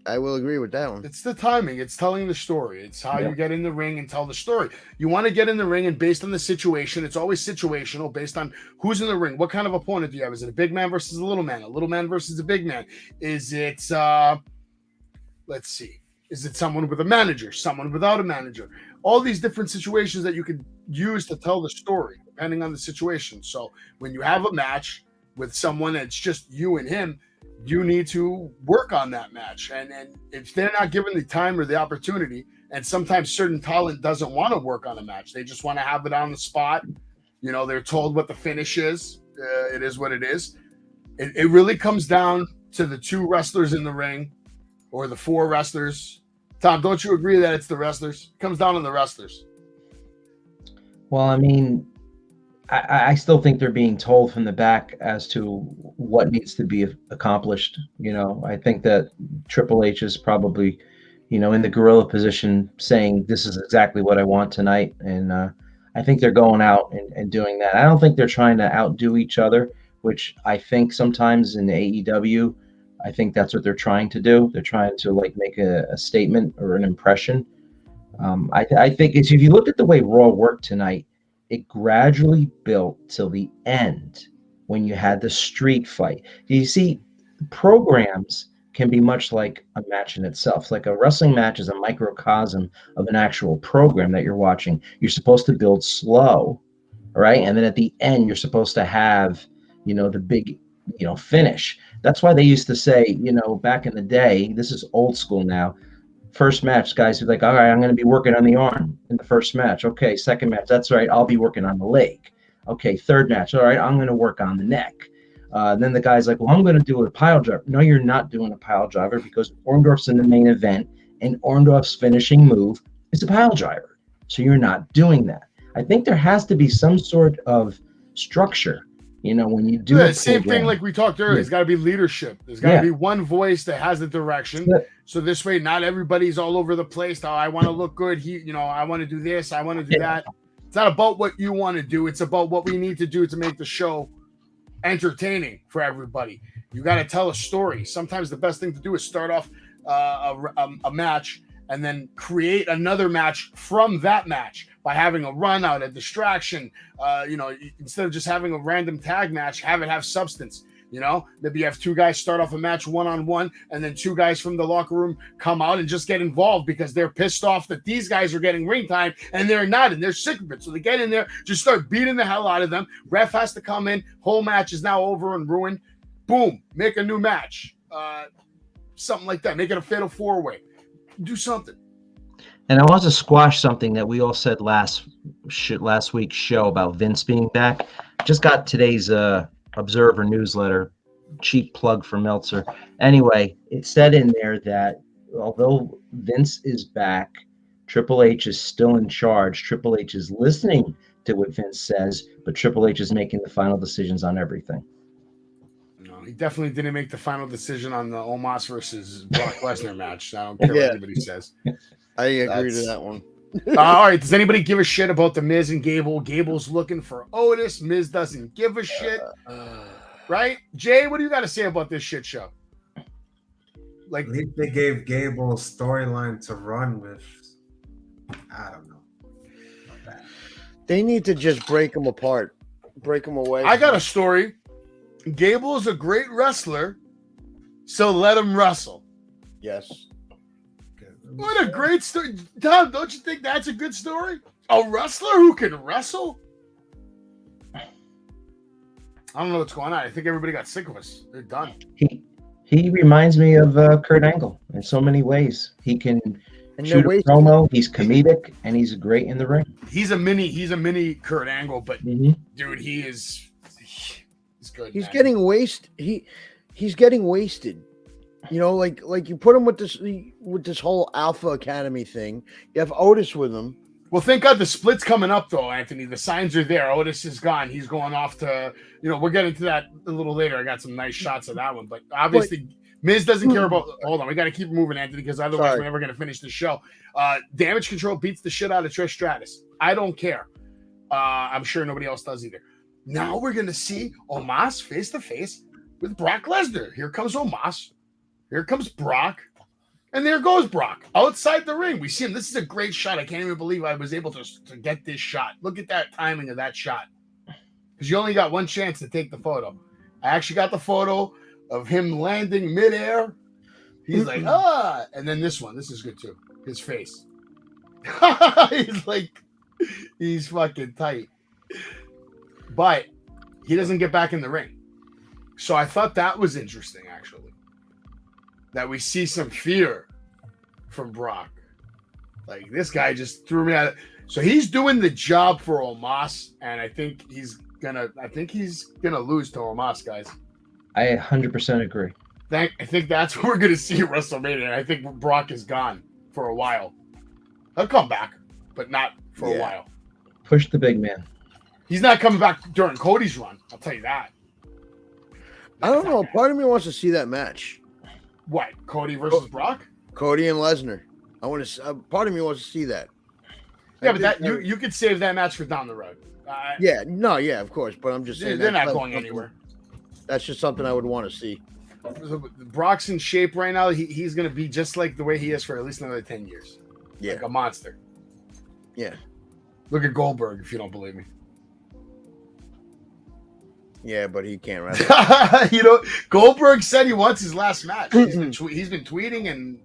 I will agree with that one. It's the timing. It's telling the story. It's how you get in the ring and tell the story. You want to get in the ring, and based on the situation, it's always situational based on who's in the ring. What kind of opponent do you have? Is it a big man versus a little man versus a big man? Is it, let's see, is it someone with a manager, someone without a manager? All these different situations that you could use to tell the story, depending on the situation. So when you have a match with someone that's just you and him, you need to work on that match. And if they're not given the time or the opportunity, and sometimes certain talent doesn't want to work on a match, they just want to have it on the spot. They're told what the finish is. It is what it is. It really comes down to the two wrestlers in the ring or the four wrestlers. Tom, don't you agree that it's the wrestlers? It comes down to the wrestlers. Well, I still think they're being told from the back as to what needs to be accomplished. I think that Triple H is probably, in the gorilla position saying, this is exactly what I want tonight. And I think they're going out and doing that. I don't think they're trying to outdo each other, which I think sometimes in AEW, I think that's what they're trying to do. They're trying to make a statement or an impression. I think if you look at the way Raw worked tonight, it gradually built till the end when you had the street fight. You see, programs can be much like a match in itself. It's like a wrestling match is a microcosm of an actual program that you're watching. You're supposed to build slow, right? And then at the end, you're supposed to have, the big, finish. That's why they used to say, back in the day, this is old school now, first match, guys are like, all right, I'm going to be working on the arm in the first match. Okay, second match, that's right, I'll be working on the leg. Okay, third match, all right, I'm going to work on the neck. Then the guy's like, well, I'm going to do a pile driver. No, you're not doing a pile driver because Orndorff's in the main event, and Orndorff's finishing move is a pile driver. So you're not doing that. I think there has to be some sort of structure. You know, when you do Yeah, a same thing program, like we talked earlier. Yeah. There's got to be leadership. There's got to Yeah. be one voice that has the direction. Yeah. So this way, not everybody's all over the place. Oh, I want to look good. I want to do this. I want to do that. It's not about what you want to do. It's about what we need to do to make the show entertaining for everybody. You got to tell a story. Sometimes the best thing to do is start off a match and then create another match from that match by having a run out, a distraction. Instead of just having a random tag match, have substance. Maybe you have two guys start off a match one-on-one, and then two guys from the locker room come out and just get involved because they're pissed off that these guys are getting ring time and they're not, and they're sick of it. So they get in there, just start beating the hell out of them. Ref has to come in. Whole match is now over and ruined. Boom, make a new match. Something like that. Make it a fatal four-way. Do something. And I want to squash something that we all said last week's show about Vince being back. Just got today's Observer newsletter, cheap plug for Meltzer. Anyway, it said in there that although Vince is back, Triple H is still in charge. Triple H is listening to what Vince says, but Triple H is making the final decisions on everything. No, he definitely didn't make the final decision on the Omos versus Brock Lesnar match. I don't care what anybody says. I agree to that one. All right. Does anybody give a shit about the Miz and Gable? Gable's looking for Otis. Miz doesn't give a shit. Right? Jay, what do you got to say about this shit show? Like, at least they gave Gable a storyline to run with. I don't know. They need to just break them apart, break them away. I got a story. Gable is a great wrestler, so let him wrestle. Yes. What a great story. Tom, don't you think that's a good story? A wrestler who can wrestle? I don't know what's going on. I think everybody got sick of us. They're done. He reminds me of Kurt Angle in so many ways. He can shoot a promo. He's comedic, and he's great in the ring. He's a mini Kurt Angle, but dude, he's good. He's getting wasted. He's getting wasted. Like you put him with this whole Alpha Academy thing. You have Otis with him. Well, thank God the split's coming up, though, Anthony. The signs are there. Otis is gone. He's going off to, we'll get into that a little later. I got some nice shots of that one. But obviously, Miz doesn't care about. Hold on. We got to keep moving, Anthony, because otherwise we're never going to finish the show. Damage Control beats the shit out of Trish Stratus. I don't care. I'm sure nobody else does either. Now we're going to see Omos face to face with Brock Lesnar. Here comes Omos. Here comes Brock. And there goes Brock outside the ring. We see him. This is a great shot. I can't even believe I was able to get this shot. Look at that timing of that shot. Because you only got one chance to take the photo. I actually got the photo of him landing midair. He's like, and then this one. This is good too. His face. He's fucking tight. But he doesn't get back in the ring. So I thought that was interesting, actually. That we see some fear from Brock. Like, this guy just threw me out. So he's doing the job for Omos, and I think he's gonna lose to Omos, guys. I 100% agree. I think that's what we're gonna see at WrestleMania. I think Brock is gone for a while. He'll come back, but not for a while. Push the big man. He's not coming back during Cody's run. I'll tell you that. I don't know. Part of me wants to see that match. What? Cody versus Brock? Cody and Lesnar. I want to. Part of me wants to see that. Yeah, but that you could save that match for down the road. Of course. But I'm just saying they're not going anywhere. That's just something I would want to see. Brock's in shape right now. He's going to be just like the way he is for at least another 10 years. Yeah, like a monster. Yeah. Look at Goldberg if you don't believe me. Yeah, but he can't wrestle. Goldberg said he wants his last match. He's been tweeting, and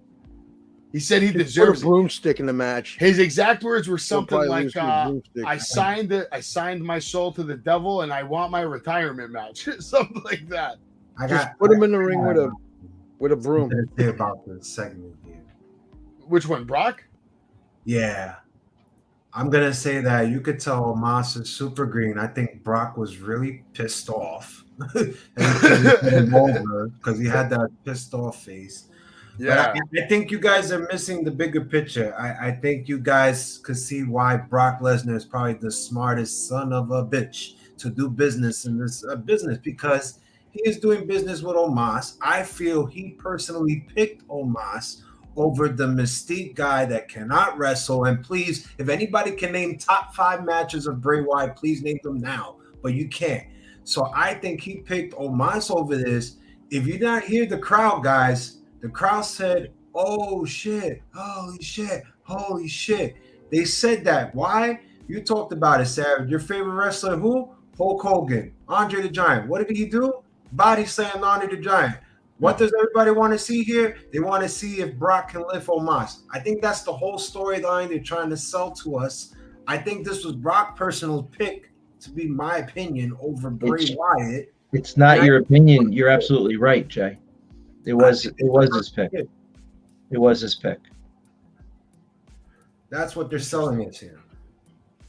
he said he deserves put a broomstick in the match. His exact words were something like, "I signed my soul to the devil, and I want my retirement match." Something like that. Just put him in the ring with a broom. Say about this segment here. Which one, Brock? Yeah. I'm going to say that you could tell Omos is super green. I think Brock was really pissed off. Because he had that pissed off face. Yeah. But I think you guys are missing the bigger picture. I think you guys could see why Brock Lesnar is probably the smartest son of a bitch to do business in this business because he is doing business with Omos. I feel he personally picked Omos over the Mystique guy that cannot wrestle. And please, if anybody can name top 5 matches of Bray Wyatt, please name them now. But you can't. So I think he picked Omos over this. If you not hear the crowd, guys, the crowd said, "Oh shit, holy shit, holy shit." They said that. Why? You talked about it, Savage. Your favorite wrestler, who? Hulk Hogan, Andre the Giant. What did he do? Body slammed Andre the Giant. What does everybody want to see here? They want to see if Brock can lift Omos. I think that's the whole storyline they're trying to sell to us. I think this was Brock's personal pick, to be my opinion, over Bray Wyatt. It's not your opinion. You're absolutely right, Jay. It was his pick. It was his pick. That's what they're selling us here.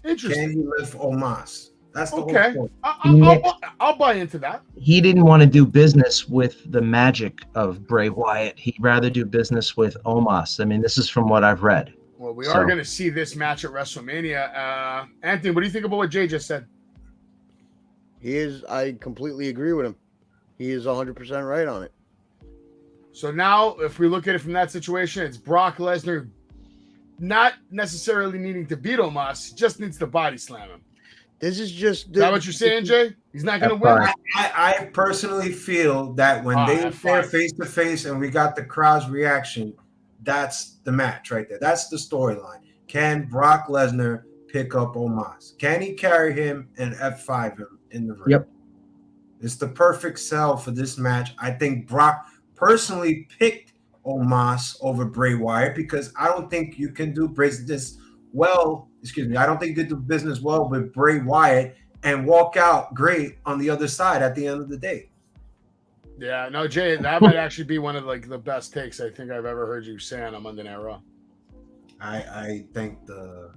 Interesting. Can he lift Omos? That's the okay. whole point. I'll buy into that. He didn't want to do business with the magic of Bray Wyatt. He'd rather do business with Omos. I mean, this is from what I've read. Well, we are going to see this match at WrestleMania. Anthony, what do you think about what Jay just said? I completely agree with him. He is 100% right on it. So now, if we look at it from that situation, it's Brock Lesnar not necessarily needing to beat Omos, just needs to body slam him. This is just... Is that what you're saying, Jay? He's not going to win? I personally feel that when they were face-to-face and we got the crowd's reaction, that's the match right there. That's the storyline. Can Brock Lesnar pick up Omos? Can he carry him and F5 him in the ring? Yep. It's the perfect sell for this match. I think Brock personally picked Omos over Bray Wyatt because I don't think you can do business well. I don't think you could do business well with Bray Wyatt and walk out great on the other side at the end of the day. Yeah, no, Jay, that might actually be one of the best takes I think I've ever heard you say on a Monday Night Raw. I think the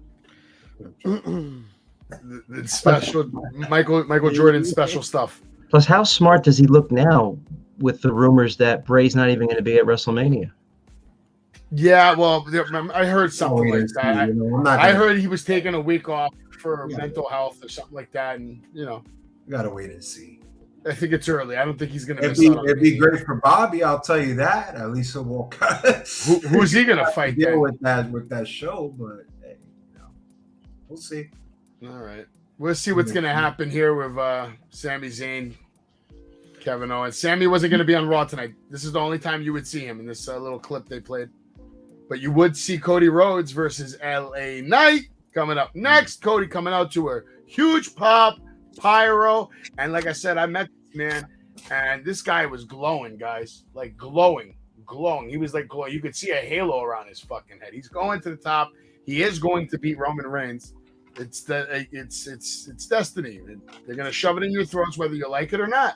special Michael Jordan special stuff. Plus, how smart does he look now with the rumors that Bray's not even going to be at WrestleMania? Yeah, well, I heard something like that. I heard he was taking a week off for mental health or something like that, and you gotta wait and see. I think it's early. I don't think he's going to miss out. It'd be great for Bobby, I'll tell you that. At least he'll walk out. Who's he going to fight? Deal with that show, but hey, we'll see. All right, we'll see what's going to happen here with Sami Zayn, Kevin Owens. Sammy wasn't going to be on Raw tonight. This is the only time you would see him in this little clip they played. But you would see Cody Rhodes versus LA Knight coming up next. Cody coming out to a huge pop, pyro. And like I said, I met this man, and this guy was glowing, guys. Like glowing. He was like glowing. You could see a halo around his fucking head. He's going to the top. He is going to beat Roman Reigns. It's destiny. They're going to shove it in your throats whether you like it or not.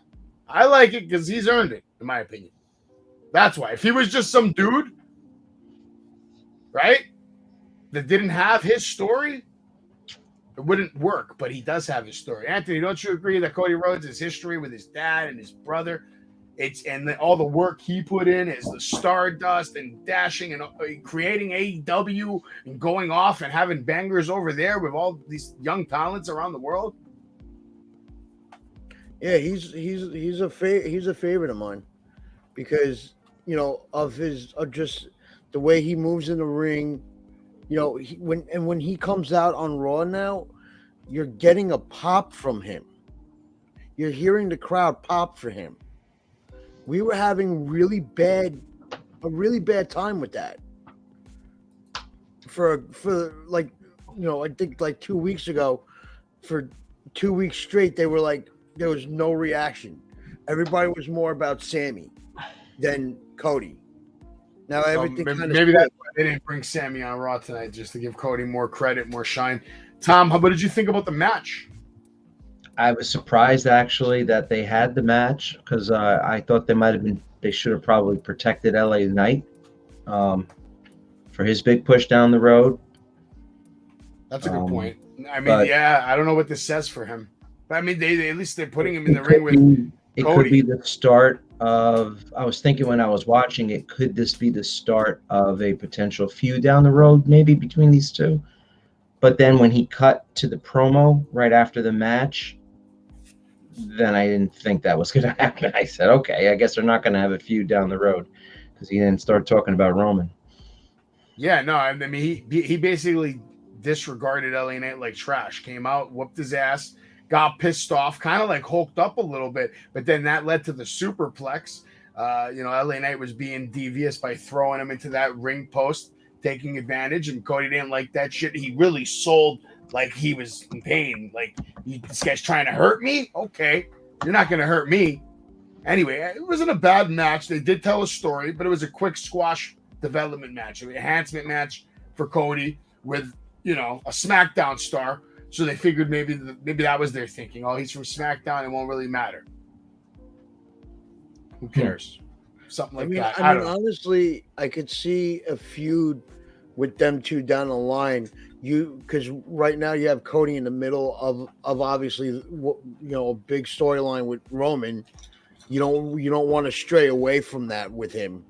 I like it because he's earned it, in my opinion. That's why. If he was just some dude, right, that didn't have his story, it wouldn't work. But he does have his story. Anthony, don't you agree that Cody Rhodes' his history with his dad and his brother, all the work he put in is the Stardust and dashing and creating AEW and going off and having bangers over there with all these young talents around the world? Yeah, he's a favorite of mine because of just the way he moves in the ring. When he comes out on Raw now, you're getting a pop from him. You're hearing the crowd pop for him. We were having a really bad time with that. For I think like 2 weeks ago, for 2 weeks straight, they were like, there was no reaction. Everybody was more about Sammy than Cody. Now everything maybe that's why they didn't bring Sammy on Raw tonight, just to give Cody more credit, more shine. Tom, what did you think about the match? I was surprised actually that they had the match because I thought they should have probably protected LA Knight for his big push down the road. That's a good point. I mean, I don't know what this says for him. But I mean, they're putting him in the ring with Cody. It could be the start of. I was thinking when I was watching it, could this be the start of a potential feud down the road, maybe between these two? But then when he cut to the promo right after the match, then I didn't think that was going to happen. I said, okay, I guess they're not going to have a feud down the road, because he didn't start talking about Roman. Yeah, no, I mean he basically disregarded LA Knight like trash. Came out, whooped his ass, got pissed off, kind of like hulked up a little bit, but then that led to the superplex. LA Knight was being devious by throwing him into that ring post, taking advantage, and Cody didn't like that shit. He really sold like he was in pain. Like, this guy's trying to hurt me? Okay, you're not going to hurt me. Anyway, it wasn't a bad match. They did tell a story, but it was a quick squash development match, an enhancement match for Cody with, a SmackDown star. So they figured maybe that was their thinking. Oh, he's from SmackDown. It won't really matter. Who cares? Something like that. I mean, honestly, I could see a feud with them two down the line. Because right now you have Cody in the middle of obviously, a big storyline with Roman. You don't want to stray away from that with him.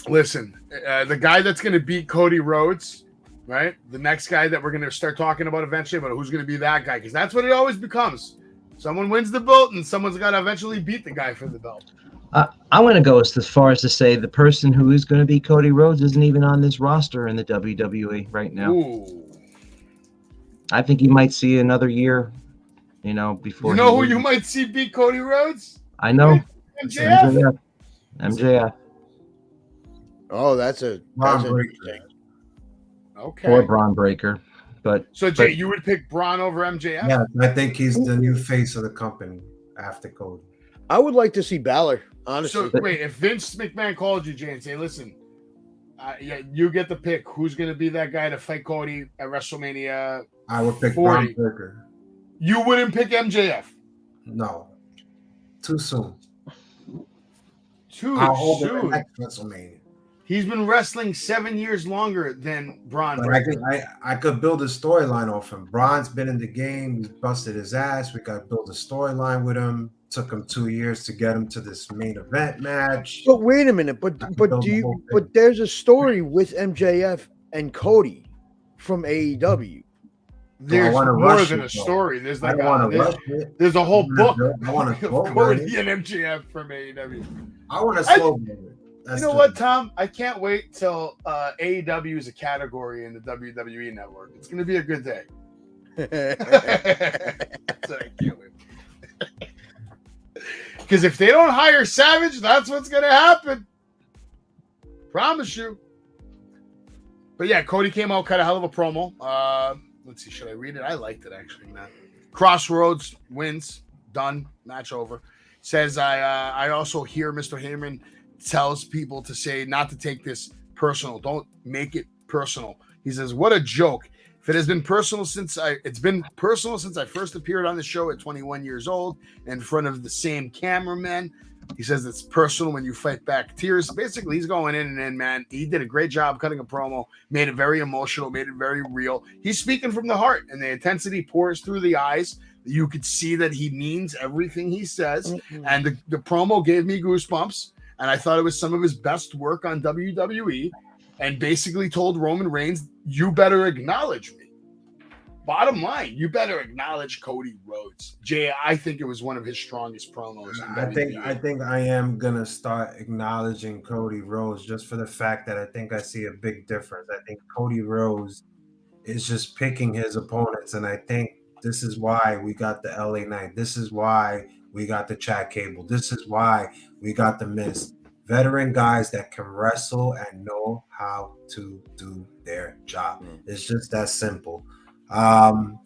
Listen, the guy that's going to beat Cody Rhodes, right? The next guy that we're going to start talking about eventually, but who's going to be that guy? Because that's what it always becomes. Someone wins the belt, and someone's got to eventually beat the guy for the belt. I want to go as far as to say the person who is going to beat Cody Rhodes isn't even on this roster in the WWE right now. Ooh. I think you might see another year, before. You know who you might see beat Cody Rhodes? I know. MJF. MJF. Oh, that's interesting. Okay. Or Braun Breaker. So, Jay, you would pick Braun over MJF? Yeah, I think he's the new face of the company after Cody. I would like to see Balor, honestly. So, wait, if Vince McMahon called you, Jay, and say, listen, you get the pick. Who's going to be that guy to fight Cody at WrestleMania? I would pick 40? Braun Breaker. You wouldn't pick MJF? No. Too soon. Too I'll hold it soon. next WrestleMania. He's been wrestling 7 years longer than Braun Breaker. I could build a storyline off him. Braun's been in the game. He's busted his ass. We got to build a storyline with him. Took him 2 years to get him to this main event match. But wait a minute. But there's a story with MJF and Cody from AEW. There's more than a story. There's like there's a whole book of Cody and MJF from AEW. I want to slow it. You know what, Tom? I can't wait till AEW is a category in the WWE network. It's going to be a good day. Because if they don't hire Savage, that's what's going to happen. Promise you. But yeah, Cody came out, cut a hell of a promo. Let's see, should I read it? I liked it, actually, man. Crossroads wins. Done. Match over. Says, I also hear Mr. Heyman tells people to say not to take this personal. Don't make it personal. He says, what a joke. If it has been personal it's been personal since I first appeared on the show at 21 years old in front of the same cameraman. He says it's personal when you fight back tears. Basically, he's going in, man. He did a great job cutting a promo, made it very emotional, made it very real. He's speaking from the heart, and the intensity pours through the eyes. You could see that he means everything he says, and the promo gave me goosebumps. And I thought it was some of his best work on WWE, and basically told Roman Reigns, you better acknowledge me. Bottom line, you better acknowledge Cody Rhodes. Jay, I think it was one of his strongest promos. I think I am gonna start acknowledging Cody Rhodes just for the fact that I think I see a big difference. I think Cody Rhodes is just picking his opponents, and I think this is why we got the LA Knight. This is why we got the Chad Cable. This is why we got the Miz. Veteran guys that can wrestle and know how to do their job. It's just that simple.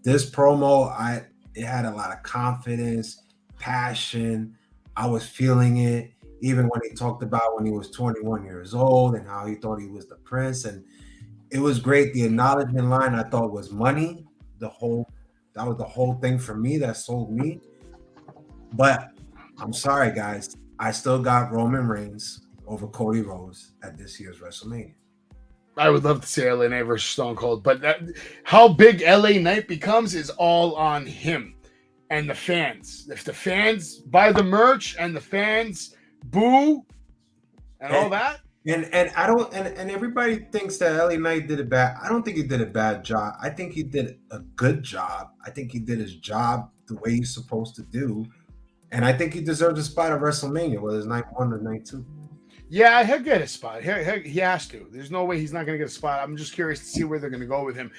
This promo, it had a lot of confidence, passion. I was feeling it, even when he talked about when he was 21 years old and how he thought he was the prince. And it was great. The acknowledgement line I thought was money. That was the whole thing for me that sold me. But I'm sorry, guys. I still got Roman Reigns over Cody Rhodes at this year's WrestleMania. I would love to see LA Knight versus Stone Cold, but how big LA Knight becomes is all on him and the fans. If the fans buy the merch and the fans boo and all that, And I don't and everybody thinks that LA Knight did a bad. I don't think he did a bad job. I think he did a good job. I think he did his job the way he's supposed to do. And I think he deserves a spot at WrestleMania, whether it's night 1 or night 2. Yeah, he'll get a spot. He has to. There's no way he's not going to get a spot. I'm just curious to see where they're going to go with him.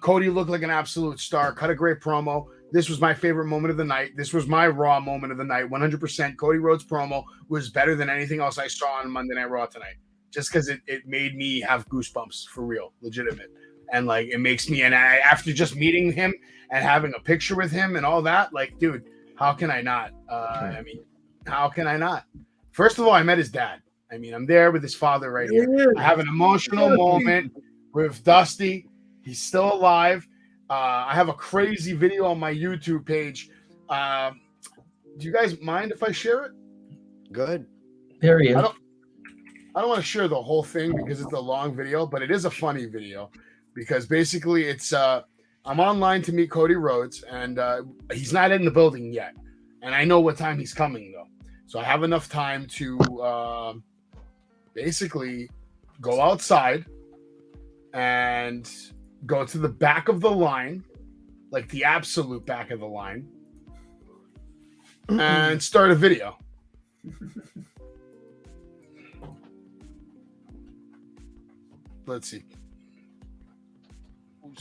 Cody looked like an absolute star. Cut a great promo. This was my favorite moment of the night. This was my Raw moment of the night. 100%. Cody Rhodes' promo was better than anything else I saw on Monday Night Raw tonight. Just because it made me have goosebumps for real, legitimate. And like it makes me, and after just meeting him and having a picture with him and all that, like, dude, how can I not? I mean, how can I not? First of all, I met his dad. I mean, I'm there with his father right here. I have an emotional moment with Dusty. He's still alive. I have a crazy video on my YouTube page. Do you guys mind if I share it? Good. There he is. I don't want to share the whole thing because it's a long video, but it is a funny video because basically it's I'm online to meet Cody Rhodes and he's not in the building yet. And I know what time he's coming though. So I have enough time to basically go outside and go to the back of the line, like the absolute back of the line, and start a video. Let's see.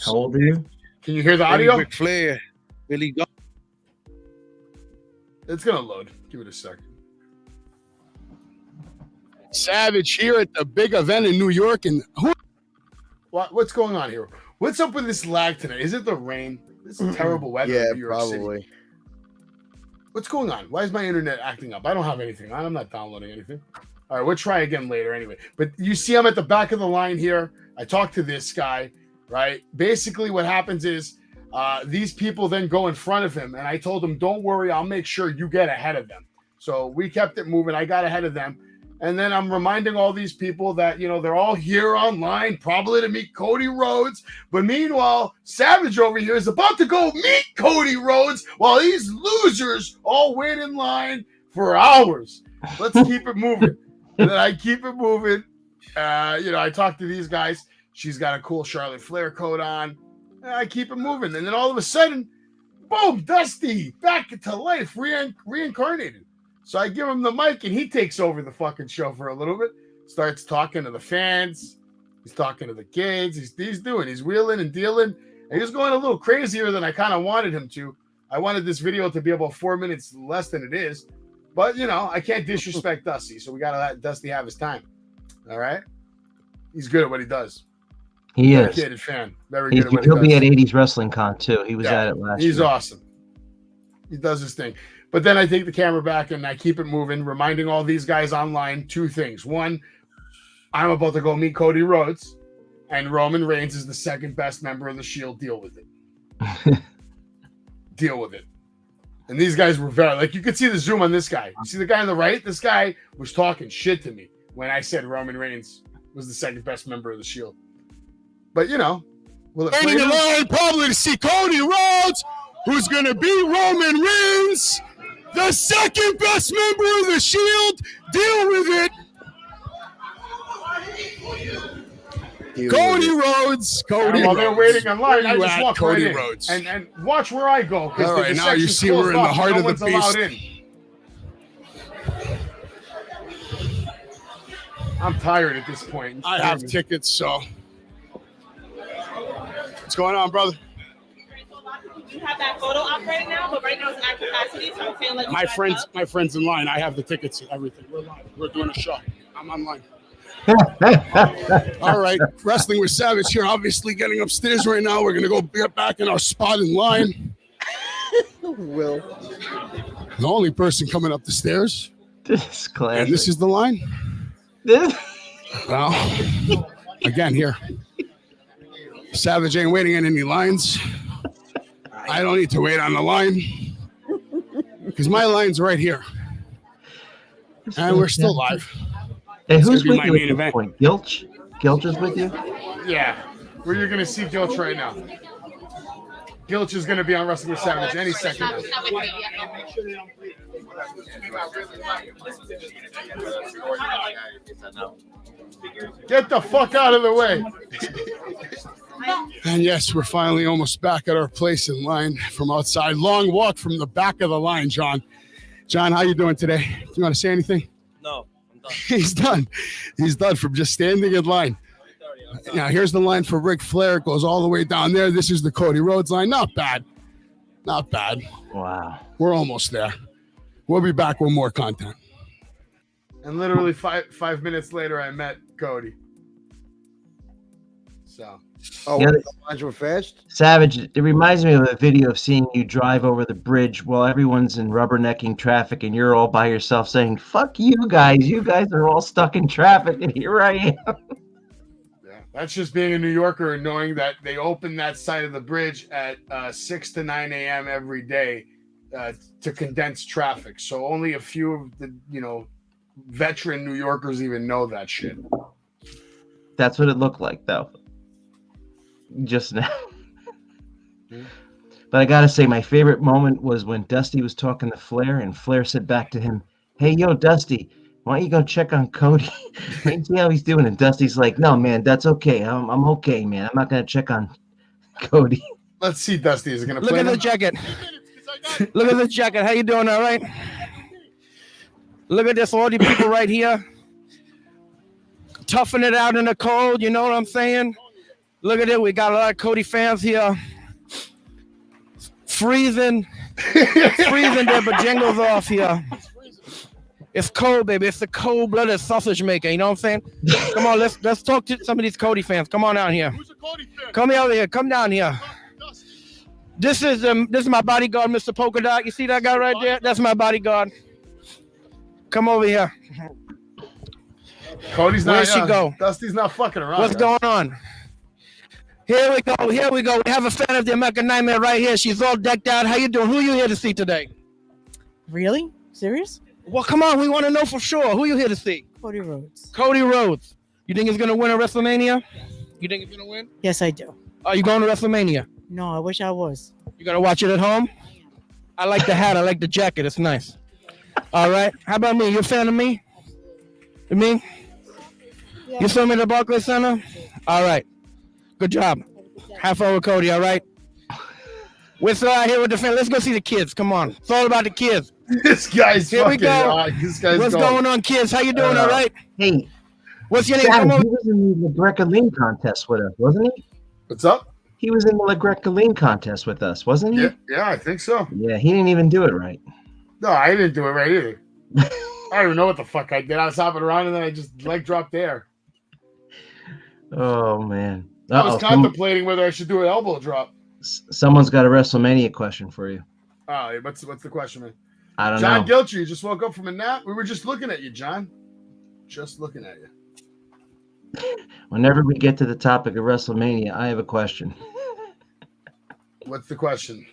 How old are you? Can you hear the audio? Ric Flair. Billy Gunn. It's gonna load. Give it a sec. Savage here at the big event in New York, and What's going on here? What's up with this lag tonight? Is it the rain? This is terrible weather Yeah, in New York probably. City. What's going on? Why is my internet acting up? I don't have anything. I'm not downloading anything. All right, we'll try again later anyway. But you see I'm at the back of the line here. I talked to this guy, right? Basically what happens is these people then go in front of him. And I told him, don't worry, I'll make sure you get ahead of them. So we kept it moving. I got ahead of them. And then I'm reminding all these people that, you know, they're all here online, probably to meet Cody Rhodes. But meanwhile, Savage over here is about to go meet Cody Rhodes while these losers all wait in line for hours. Let's keep it moving. And then I keep it moving. You know, I talk to these guys. She's got a cool Charlotte Flair coat on. And I keep it moving. And then all of a sudden, boom, Dusty, back to life, reincarnated. So I give him the mic and he takes over the fucking show for a little bit. Starts talking to the fans. He's talking to the kids. He's wheeling and dealing. And he's going a little crazier than I kind of wanted him to. I wanted this video to be about 4 minutes less than it is. But, you know, I can't disrespect Dusty. So we got to let Dusty have his time. All right? He's good at what he does. He is. Dedicated fan. Very good at what he He'll does. be at 80s Wrestling Con, too. He was at it last year. He's awesome. He does his thing. But then I take the camera back and I keep it moving, reminding all these guys online two things. One, I'm about to go meet Cody Rhodes, and Roman Reigns is the second best member of the Shield. Deal with it. Deal with it. And these guys were very, like, you could see the zoom on this guy. You see the guy on the right? This guy was talking shit to me when I said Roman Reigns was the second best member of the Shield. But, you know. waiting in line probably to see Cody Rhodes, who's going to beat Roman Reigns, the second best member of the Shield. Deal with it. Cody Rhodes. Cody while Rhodes. they're waiting in line, I Where you just at, walk Cody right in. Rhodes. And watch where I go. All right, now you see we're in the heart of the beast. I'm tired at this point. I have tickets, so. What's going on, brother? You have that photo up right now, but right now it's at capacity, so I can't let you My friend's in line. I have the tickets and everything. We're live. We're doing a show. I'm online. All right, Wrestling with Savage here. Obviously getting upstairs right now. We're gonna go get back in our spot in line. Will. The only person coming up the stairs. This classic. And this is the line. Well, again here. Savage ain't waiting in any lines. I don't need to wait on the line because my line's right here. And we're still live. Hey, who's with my you main at this event. point? Gilch? Gilch is with you? Yeah. Where you're going to see Gilch right now. Gilch is going to be on Wrestling with Savage any second now. Get the fuck out of the way. And yes, we're finally almost back at our place in line from outside. Long walk from the back of the line, John. John, how you doing today? You want to say anything? No, I'm done. He's done. He's done from just standing in line. Now, here's the line for Ric Flair. It goes all the way down there. This is the Cody Rhodes line. Not bad. Not bad. Wow. We're almost there. We'll be back with more content. And literally five minutes later, I met Cody. So. Oh, Yeah, the lines were fast? Savage, it reminds me of a video of seeing you drive over the bridge while everyone's in rubbernecking traffic and you're all by yourself saying, fuck you guys. You guys are all stuck in traffic. And here I am. Yeah, that's just being a New Yorker and knowing that they open that side of the bridge at 6 to 9 a.m. every day to condense traffic. So only a few of the, veteran New Yorkers even know that shit. That's what it looked like, though. Just now. But I gotta say, my favorite moment was when Dusty was talking to Flair, and Flair said back to him, "Hey, yo, Dusty, why don't you go check on Cody and see how he's doing?" And Dusty's like, "No, man, that's okay. I'm okay, man. I'm not gonna check on Cody." Let's see, Dusty. Is it gonna Look play at them? the jacket. Look at the jacket. How you doing? All right. Look at this. All the people right here. Toughing it out in the cold. You know what I'm saying? Look at it. We got a lot of Cody fans here. Freezing their bojangles off here. It's cold, baby. It's the cold-blooded sausage maker. You know what I'm saying? Come on, let's talk to some of these Cody fans. Come on down here. Come over here. Come down here. This is my bodyguard, Mr. Polka Dot. You see that guy right there? That's my bodyguard. Come over here. Cody's not. Where'd she go? Dusty's not fucking around. What's going on? Here we go. Here we go. We have a fan of the American Nightmare right here. She's all decked out. How you doing? Who you here to see today? Really? Serious? Well, come on. We want to know for sure. Who you here to see? Cody Rhodes. Cody Rhodes. You think he's going to win at WrestleMania? You think he's going to win? Yes, I do. Are you going to WrestleMania? No, I wish I was. You going to watch it at home? I like the hat. I like the jacket. It's nice. All right. How about me? You a fan of me? Me? Yeah. You saw me at the Barclays Center? All right. Good job. Half over Cody, all right? We're still out here with the fan. Let's go see the kids. Come on. It's all about the kids. This guy's here fucking. We go. This guy's What's going on, kids? How you doing, all right? Hey. What's your name? Savage, he was in the Greco-Lean contest with us, wasn't he? What's up? He was in the Greco-Lean contest with us, wasn't he? Yeah, I think so. Yeah, he didn't even do it right. No, I didn't do it right either. I don't even know what the fuck I did. I was hopping around and then I just leg dropped there. Oh, man. I was contemplating whether I should do an elbow drop. Someone's got a WrestleMania question for you. Oh, what's the question, man? I don't know. John Gilcher, you just woke up from a nap? We were just looking at you, John. Just looking at you. Whenever we get to the topic of WrestleMania, I have a question. What's the question?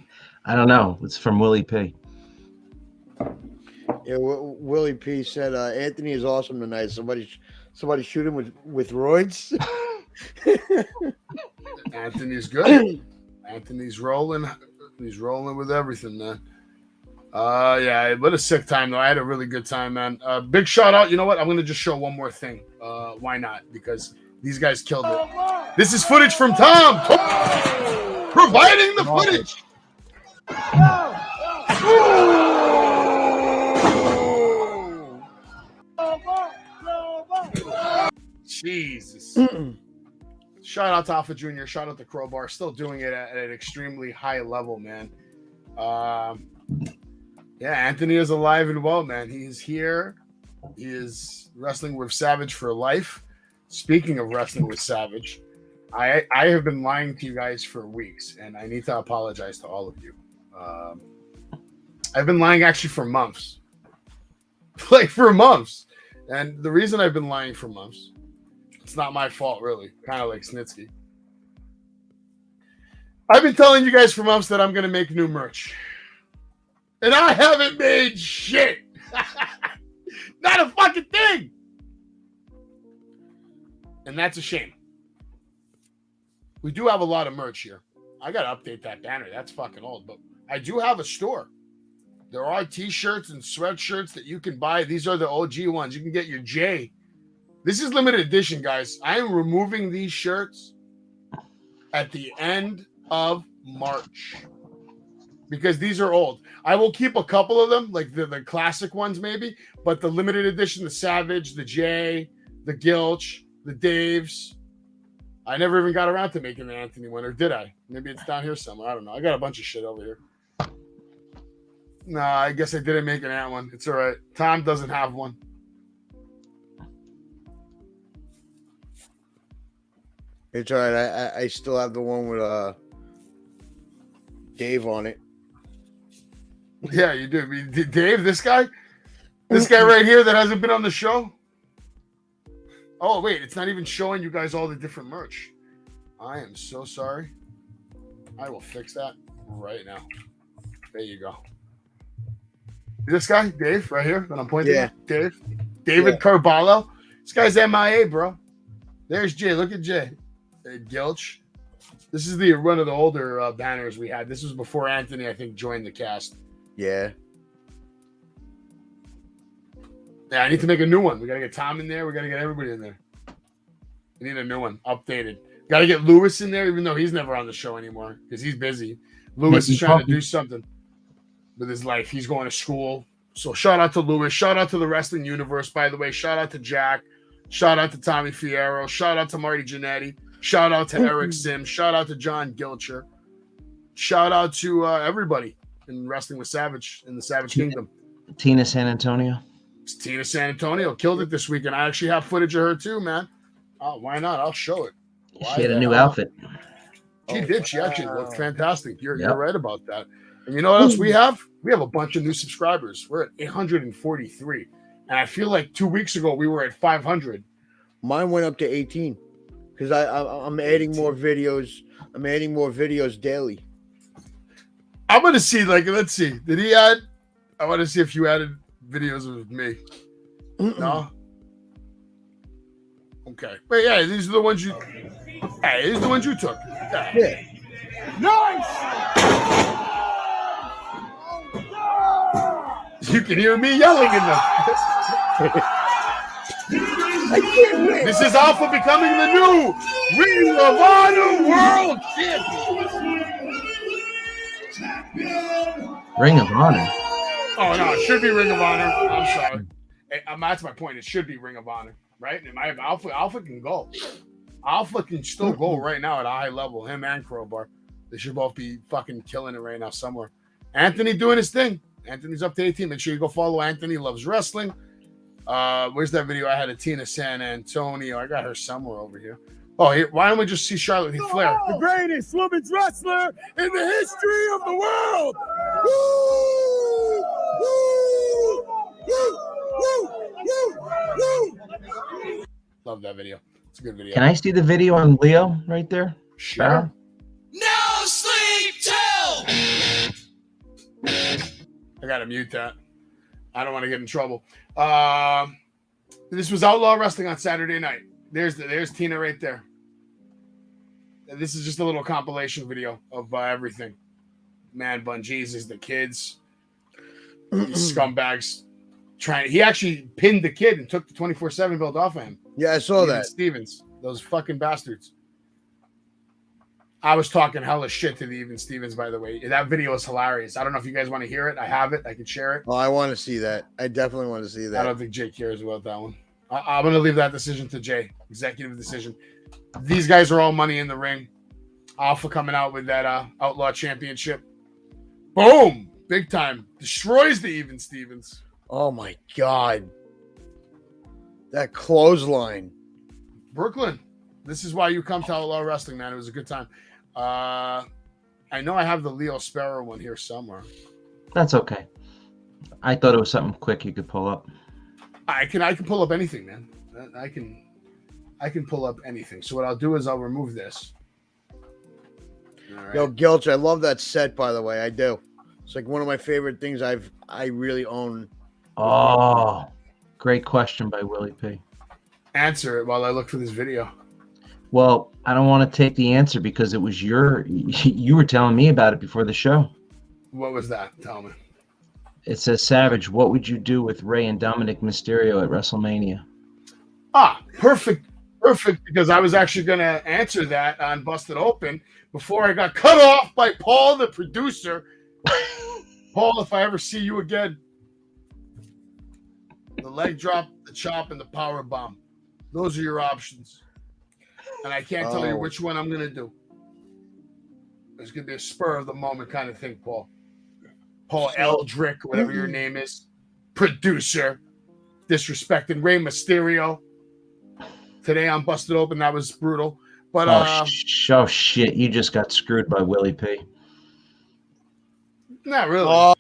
I don't know. It's from Willie P. Yeah, Willie P said Anthony is awesome tonight. Somebody shoot him with roids. Anthony's good. Anthony's rolling. He's rolling with everything, man. Yeah, what a sick time though. I had a really good time, man. Big shout out. You know what? I'm gonna just show one more thing. Why not? Because these guys killed it. This is footage from Tom, providing the footage. Jesus. Shout out to Alpha Jr. Shout out to Crowbar. Still doing it at an extremely high level, man. Yeah, Anthony is alive and well, man. He's here. He is wrestling with Savage for life. Speaking of wrestling with Savage, I have been lying to you guys for weeks, and I need to apologize to all of you. I've been lying actually for months. Like for months. And the reason I've been lying for months, it's not my fault, really. Kind of like Snitsky. I've been telling you guys for months that I'm going to make new merch. And I haven't made shit. Not a fucking thing. And that's a shame. We do have a lot of merch here. I gotta update that banner. That's fucking old. But I do have a store. There are T-shirts and sweatshirts that you can buy. These are the OG ones. You can get your J. This is limited edition, guys. I am removing these shirts at the end of March because these are old. I will keep a couple of them, like the classic ones maybe, but the limited edition, the Savage, the J, the Gilch, the Daves. I never even got around to making the Anthony one, or did I? Maybe it's down here somewhere. I don't know. I got a bunch of shit over here. Nah, I guess I didn't make an Ant one. It's all right. Tom doesn't have one. It's all right. I still have the one with Dave on it. Yeah, you do. Dave, this guy right here that hasn't been on the show. Oh, wait, it's not even showing you guys all the different merch. I am so sorry. I will fix that right now. There you go. This guy, Dave, right here, that I'm pointing at. David Carballo. This guy's MIA, bro. There's Jay. Look at Jay. Gilch. This is the run of the older banners we had. This was before Anthony, I think, joined the cast. Yeah. Yeah, I need to make a new one. We got to get Tom in there. We got to get everybody in there. We need a new one, updated. Got to get Lewis in there, even though he's never on the show anymore because he's busy. Lewis is trying to do something with his life. He's going to school. So shout out to Lewis. Shout out to the wrestling universe, by the way. Shout out to Jack. Shout out to Tommy Fierro. Shout out to Marty Jannetty. Shout out to Eric Sims. Shout out to John Gilcher. Shout out to everybody in Wrestling with Savage in the Savage Kingdom. Tina San Antonio. Tina San Antonio killed it this weekend. I actually have footage of her too, man. Oh, why not? I'll show it. She had a new outfit. She did. She actually looked fantastic. You're right about that. And you know what else we have? We have a bunch of new subscribers. We're at 843. And I feel like 2 weeks ago we were at 500. Mine went up to 18 because I'm adding more videos. I'm adding more videos daily. I'm going to see, let's see. Did he add? I want to see if you added videos of me. No? Okay. But yeah, these are the ones you... Hey, these are the ones you took. Yeah. Nice! You can hear me yelling in them. This is Alpha becoming the new Ring of Honor World Champion. Ring of Honor? Oh, no, it should be Ring of Honor. I'm sorry. That's my point. It should be Ring of Honor, right? And Alpha can go. Alpha can still go right now at a high level. Him and Crowbar. They should both be fucking killing it right now somewhere. Anthony doing his thing. Anthony's up to 18. Make sure you go follow Anthony Loves Wrestling. Where's that video I had of Tina San Antonio? I got her somewhere over here. Oh, here, why don't we just see Charlotte Flair? The greatest women's wrestler in the history of the world. Love that video. It's a good video. Can I see the video on Leo right there? Sure. No sleep till. I gotta mute that. I don't want to get in trouble. This was Outlaw Wrestling on Saturday night. There's Tina right there. This is just a little compilation video of everything. Man Bun Jesus, the kids, these scumbags trying. He actually pinned the kid and took the 24/7 belt off of him. Yeah, I saw that. Stevens, those fucking bastards. I was talking hella shit to the Even Stevens, by the way. That video is hilarious. I don't know if you guys want to hear it. I have it. I can share it. Oh, I want to see that. I definitely want to see that. I don't think Jay cares about that one. I'm going to leave that decision to Jay. Executive decision. These guys are all money in the ring. Alpha coming out with that Outlaw Championship. Boom! Big time. Destroys the Even Stevens. Oh, my God. That clothesline. Brooklyn. This is why you come to Outlaw Wrestling, man. It was a good time. I know I have the Leo Sparrow one here somewhere. That's okay. I thought it was something quick you could pull up. I can pull up anything, man. I can pull up anything. So what I'll do is I'll remove this. All right. Yo, Gilch, I love that set, by the way. I do. It's like one of my favorite things I really own. Oh, great question by Willie P. Answer it while I look for this video. Well, I don't want to take the answer because it was you were telling me about it before the show. What was that? Tell me. It says, Savage, what would you do with Rey and Dominic Mysterio at WrestleMania? Perfect, because I was actually going to answer that on Busted Open before I got cut off by Paul, the producer. Paul, if I ever see you again, the leg drop, the chop, and the power bomb. Those are your options. And I can't tell you which one I'm going to do. It's going to be a spur of the moment kind of thing, Paul. Paul Eldrick, whatever your name is, producer, disrespecting Rey Mysterio. Today on Busted Open, that was brutal. But oh shit! You just got screwed by Willie P. Not really. Oh,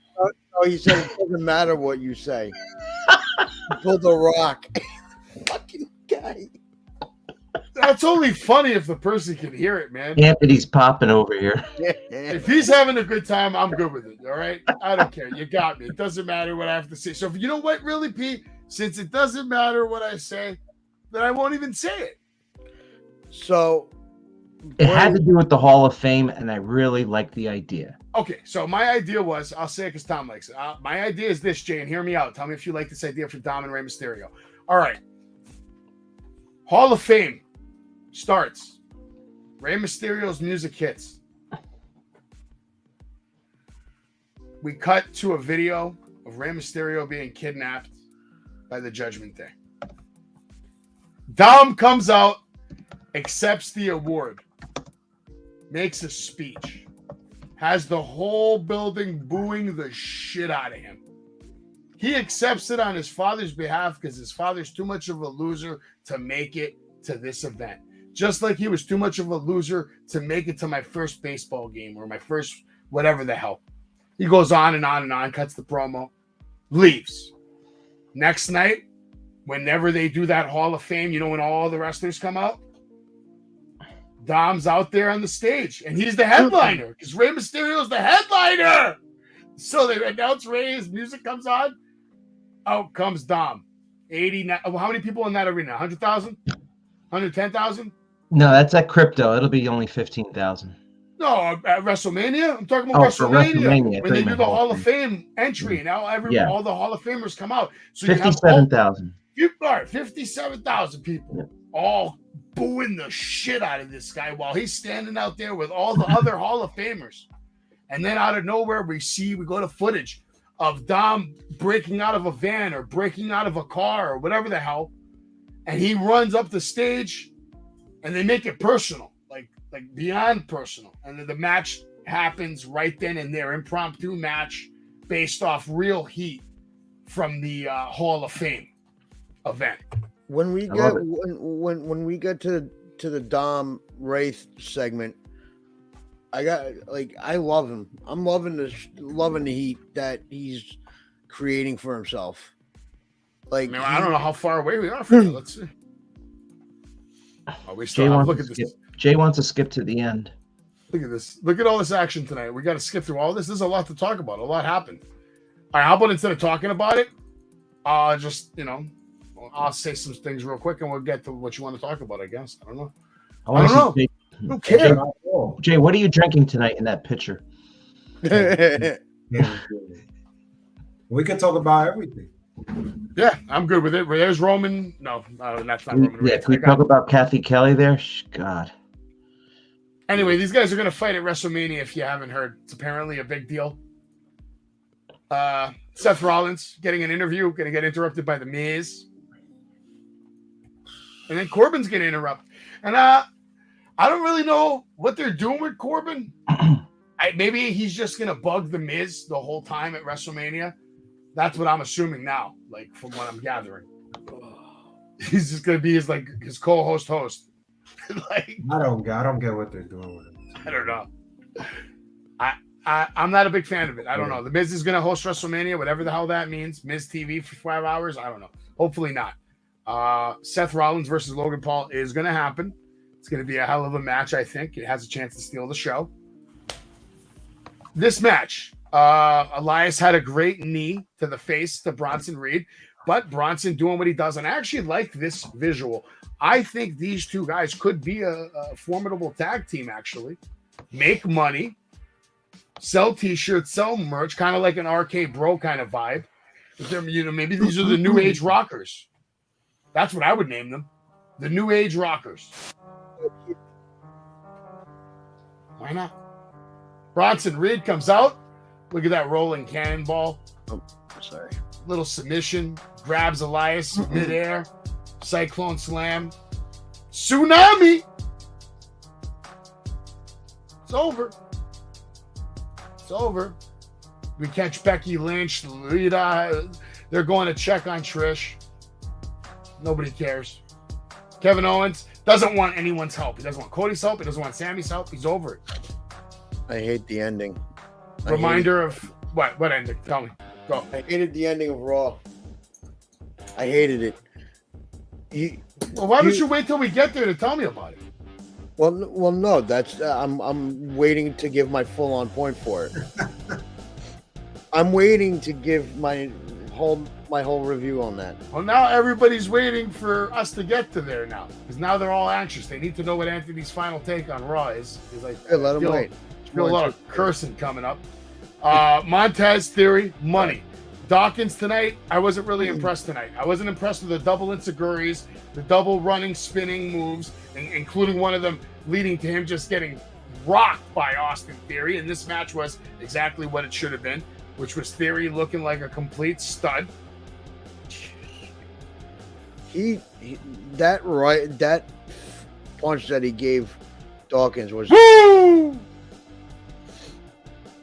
he said it doesn't matter what you say. He pulled the rock. Fucking guy. That's only funny if the person can hear it, man. Anthony's popping over here. If he's having a good time, I'm good with it. All right, I don't care. You got me. It doesn't matter what I have to say. So you know what, really, P? Since it doesn't matter what I say, then I won't even say it. So it had to do with the Hall of Fame, and I really like the idea. Okay, so my idea was, I'll say it because Tom likes it. My idea is this, Jay, and hear me out. Tell me if you like this idea for Dom and Rey Mysterio. All right. Hall of Fame starts. Rey Mysterio's music hits. We cut to a video of Rey Mysterio being kidnapped by the Judgment Day. Dom comes out, accepts the award, makes a speech, has the whole building booing the shit out of him. He accepts it on his father's behalf because his father's too much of a loser to make it to this event. Just like he was too much of a loser to make it to my first baseball game or my first whatever the hell. He goes on and on and on, cuts the promo, leaves. Next night, whenever they do that Hall of Fame, you know, when all the wrestlers come out, Dom's out there on the stage, and he's the headliner because Rey Mysterio's the headliner. So they announce Rey, his music comes on. Out comes Dom. 89. How many people in that arena? 100,000? 110,000? No, that's at crypto. It'll be only 15,000. No, at WrestleMania. I'm talking about WrestleMania. When they do the Hall of Fame entry, and now all the Hall of Famers come out. So 57,000. All right, 57,000 people all booing the shit out of this guy while he's standing out there with all the other Hall of Famers. And then out of nowhere, we go to footage of Dom breaking out of a van or breaking out of a car or whatever the hell. And he runs up the stage and they make it personal, like beyond personal. And then the match happens right then and there, impromptu match based off real heat from the Hall of Fame event. When we get to the Dom Wraith segment, I love him. I'm loving the heat that he's creating for himself. Like, man, I don't know how far away we are from it. Let's see. Oh, we still look at this. Jay wants to skip to the end. Look at this. Look at all this action tonight. We got to skip through all this. There's a lot to talk about. A lot happened. All right, how about instead of talking about it, I'll say some things real quick and we'll get to what you want to talk about, I guess. I don't know. I don't know. Who cares? Jay, what are you drinking tonight in that pitcher? We can talk about everything. Yeah, I'm good with it. There's Roman. No, that's not Roman. Yeah, can we talk about Kathy Kelly there? God. Anyway, these guys are going to fight at WrestleMania if you haven't heard. It's apparently a big deal. Seth Rollins getting an interview, going to get interrupted by The Miz. And then Corbin's going to interrupt. And I don't really know what they're doing with Corbin. Maybe he's just going to bug The Miz the whole time at WrestleMania. That's what I'm assuming now, like from what I'm gathering. He's just going to be his co-host host. I don't get what they're doing with him. I don't know. I'm not a big fan of it. I don't know. The Miz is going to host WrestleMania, whatever the hell that means. Miz TV for 5 hours. I don't know. Hopefully not. Seth Rollins versus Logan Paul is going to happen. It's going to be a hell of a match, I think. It has a chance to steal the show. This match, Elias had a great knee to the face to Bronson Reed, but Bronson doing what he does. And I actually like this visual. I think these two guys could be a formidable tag team, actually. Make money, sell t-shirts, sell merch, kind of like an RK Bro kind of vibe. Maybe these are the new age rockers. That's what I would name them. The new age rockers. Why not? Bronson Reed comes out. Look at that rolling cannonball. Oh, sorry. Little submission. Grabs Elias midair. Cyclone slam. Tsunami. It's over. It's over. We catch Becky Lynch, Lita. They're going to check on Trish. Nobody cares. Kevin Owens doesn't want anyone's help. He doesn't want Cody's help. He doesn't want Sammy's help. He's over it. I hate the ending. Reminder of what? What ending? Tell me. Go. I hated the ending of Raw. I hated it. Well, why don't you wait till we get there to tell me about it? Well, no. That's I'm waiting to give my full-on point for it. I'm waiting to give my whole review on that. Well, now everybody's waiting for us to get to there now, because now they're all anxious. They need to know what Anthony's final take on Raw is. Like, hey, let them wait. Feel a lot of cursing coming up. Montez Theory, money. Dawkins tonight, I wasn't really impressed tonight. I wasn't impressed with the double enziguris, the double running, spinning moves, including one of them leading to him just getting rocked by Austin Theory. And this match was exactly what it should have been, which was Theory looking like a complete stud. That punch that he gave Dawkins was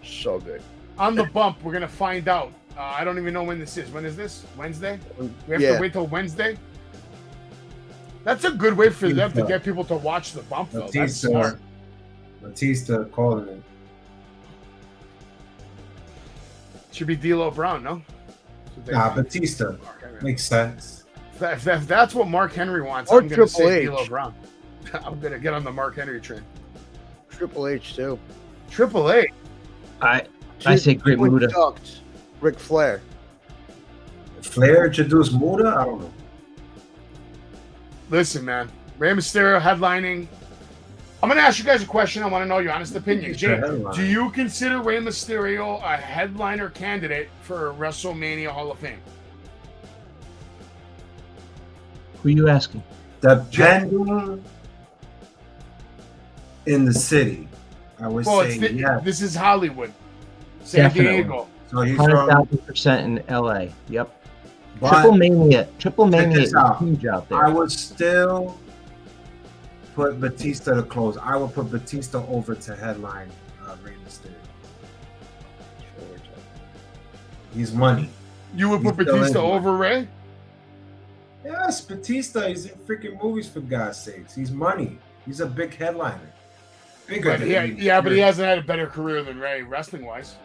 so good. On the bump, we're gonna find out. I don't even know when this is. When is this? Wednesday? We have to wait till Wednesday. That's a good way for them to get people to watch the bump, though. That's smart. Batista calling it. Should be D'Lo Brown, no? Batista makes sense. If that's what Mark Henry wants, Or I'm going to Triple say H. D'Lo Brown. I'm going to get on the Mark Henry train. Triple H too. Triple H. I say Great Muda. Ric Flair. Flair introduced Muda? I don't know. Listen, man. Rey Mysterio headlining. I'm going to ask you guys a question. I want to know your honest opinion. Jay, do you consider Rey Mysterio a headliner candidate for WrestleMania Hall of Fame? Who are you asking? Depending in the city, I would say yes. This is Hollywood. San Diego. So he's 100,000% in LA. Yep. But Triple Mania is huge out there. I would still put Batista to close. I would put Batista over to headline Rey Mysterio. He's money. You would put Batista over Rey? Yes, Batista. He's in freaking movies, for God's sakes. He's money. He's a big headliner. Bigger than but he hasn't had a better career than Rey, wrestling-wise.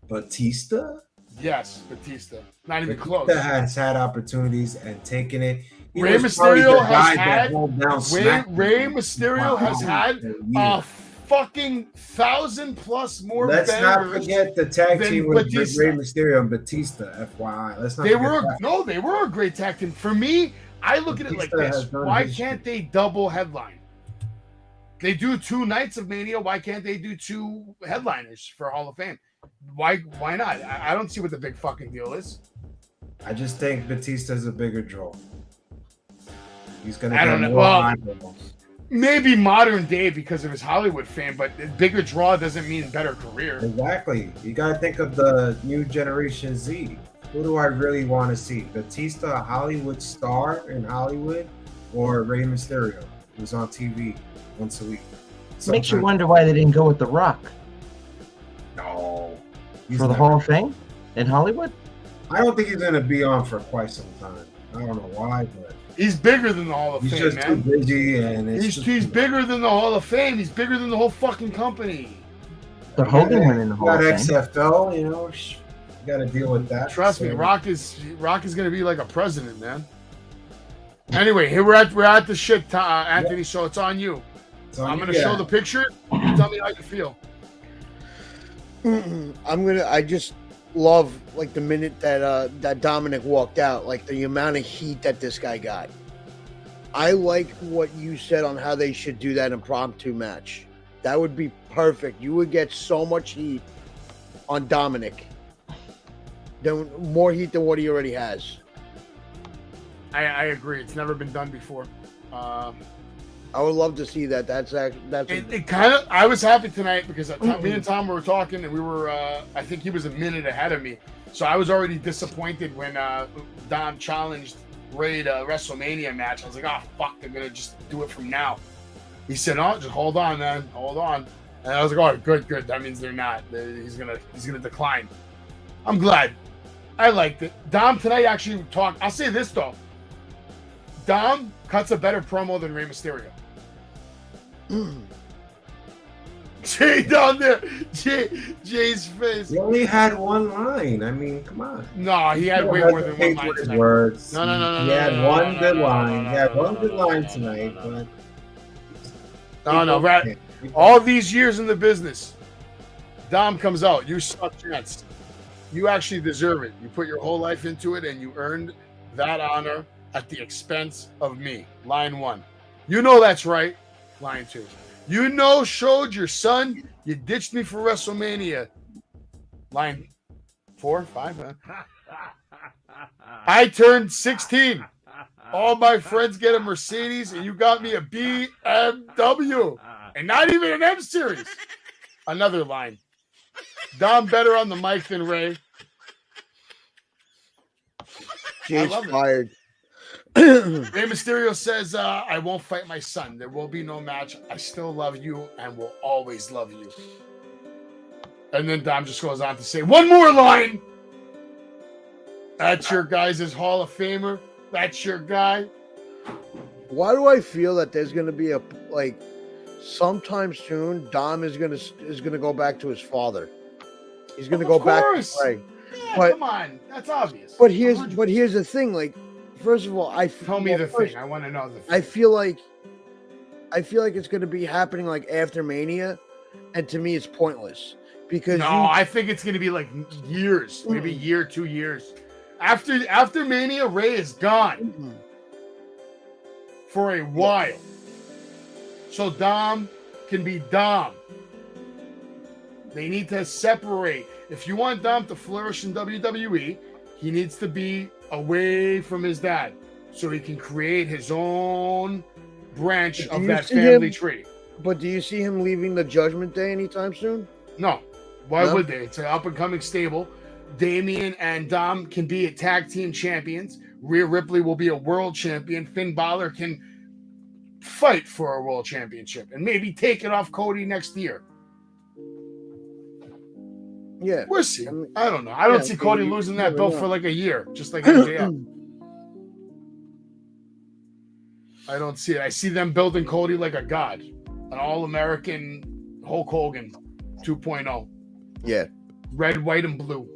Batista? Yes, Batista. Not even Batista close. has had opportunities and taken it. Rey Mysterio has had a fucking 1,000+ more. Let's not forget the tag team with Rey Mysterio and Batista. FYI, let's not. They were a great tag team. For me, I look at it like this: why can't they double headline? They do 2 nights of Mania. Why can't they do 2 headliners for Hall of Fame? Why not? I don't see what the big fucking deal is. I just think Batista's a bigger draw. He's gonna. I don't know. Well, maybe modern day because of his Hollywood fame, but bigger draw doesn't mean better career. Exactly. You gotta think of the new generation Z. Who do I really want to see? Batista, a Hollywood star in Hollywood, or Rey Mysterio, who's on TV once a week? Makes you wonder why they didn't go with The Rock. No. For the Hall of Fame in Hollywood? I don't think he's gonna be on for quite some time. I don't know why, but he's bigger than the Hall of Fame, man. He's just too busy, and he's bigger than the Hall of Fame. He's bigger than the whole fucking company. The Hogan went in the Hall of Fame. XFL, you know, you got to deal with that. Trust me, Rock is gonna be like a president, man. Anyway, here we're at the shit, Anthony. So it's on you. I'm gonna show the picture. You tell me how you feel. I just love like the minute that that Dominic walked out, like the amount of heat that this guy got. I like what you said on how they should do that impromptu match. That would be perfect. You would get so much heat on Dominic. More heat than what he already has. I agree. It's never been done before. I would love to see that. That's it kind of. I was happy tonight because me and Tom were talking, and we were. I think he was a minute ahead of me, so I was already disappointed when Dom challenged Ray to a WrestleMania match. I was like, oh fuck, they're gonna just do it from now. He said, oh, just hold on, man, hold on. And I was like, oh, good. That means they're not. He's gonna decline. I'm glad. I liked it. Dom tonight actually talked. I'll say this though. Dom cuts a better promo than Rey Mysterio. Jay down there, Jay's face. He only had one line. I mean, come on. No, he had way more than one line tonight. Words. No. He had one good line. He had one good line tonight, but no, right. All these years in the business, Dom comes out. You suck chance. You actually deserve it. You put your whole life into it, and you earned that honor at the expense of me. Line 1. You know that's right. Line 2. You know, showed your son you ditched me for WrestleMania. Line 4, 5. I turned 16. All my friends get a Mercedes, and you got me a BMW. And not even an M Series. Another line. Dom better on the mic than Ray. Jay's fired. Rey Mysterio says, I won't fight my son. There will be no match. I still love you and will always love you. And then Dom just goes on to say, one more line. That's your guys' Hall of Famer. That's your guy. Why do I feel that there's going to be a, like, sometime soon, Dom is gonna go back to his father. He's going to go back to play. Yeah, but, come on. That's obvious. But here's the thing. Like, first of all, Tell me the thing. I want to know the thing. I feel like it's going to be happening like after Mania, and to me, it's pointless because I think it's going to be like years, maybe year, 2 years after Mania. Ray is gone for a while, so Dom can be Dom. They need to separate. If you want Dom to flourish in WWE, he needs to be away from his dad so he can create his own branch of that family tree. But do you see him leaving the Judgment Day anytime soon? No. Why would they? It's an up-and-coming stable. Damian and Dom can be tag team champions. Rhea Ripley will be a world champion. Finn Balor can fight for a world championship and maybe take it off Cody next year. Yeah. We'll see. I don't know. I don't see Cody losing that belt for like a year, just like MJF. I don't see it. I see them building Cody like a god. An all-American Hulk Hogan 2.0. Yeah. Red, white, and blue.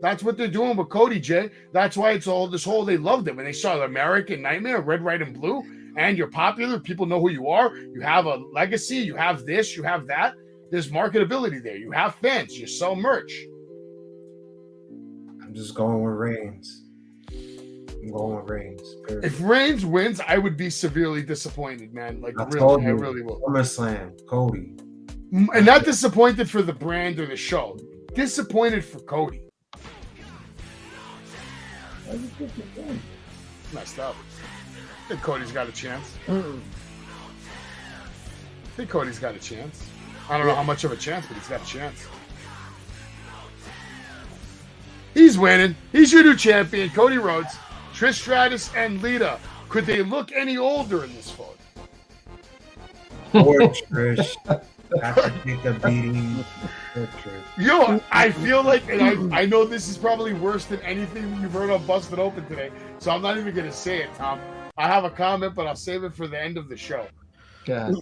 That's what they're doing with Cody, Jay. That's why it's all this whole, they loved it. When they saw the American Nightmare, red, white, and blue, and you're popular, people know who you are, you have a legacy, you have this, you have that. There's marketability there. You have fans. You sell merch. I'm just going with Reigns. I'm going with Reigns. Period. If Reigns wins, I would be severely disappointed, man. Like, I really will. SummerSlam, Cody. And not disappointed for the brand or the show. Disappointed for Cody. Messed up. I think Cody's got a chance. I don't know how much of a chance, but he's got a chance. He's winning. He's your new champion, Cody Rhodes. Trish Stratus and Lita. Could they look any older in this photo? Poor Trish. After take a beating. Poor Trish. Yo, I feel like, and I know this is probably worse than anything you've heard on Busted Open today, so I'm not even going to say it, Tom. I have a comment, but I'll save it for the end of the show. God.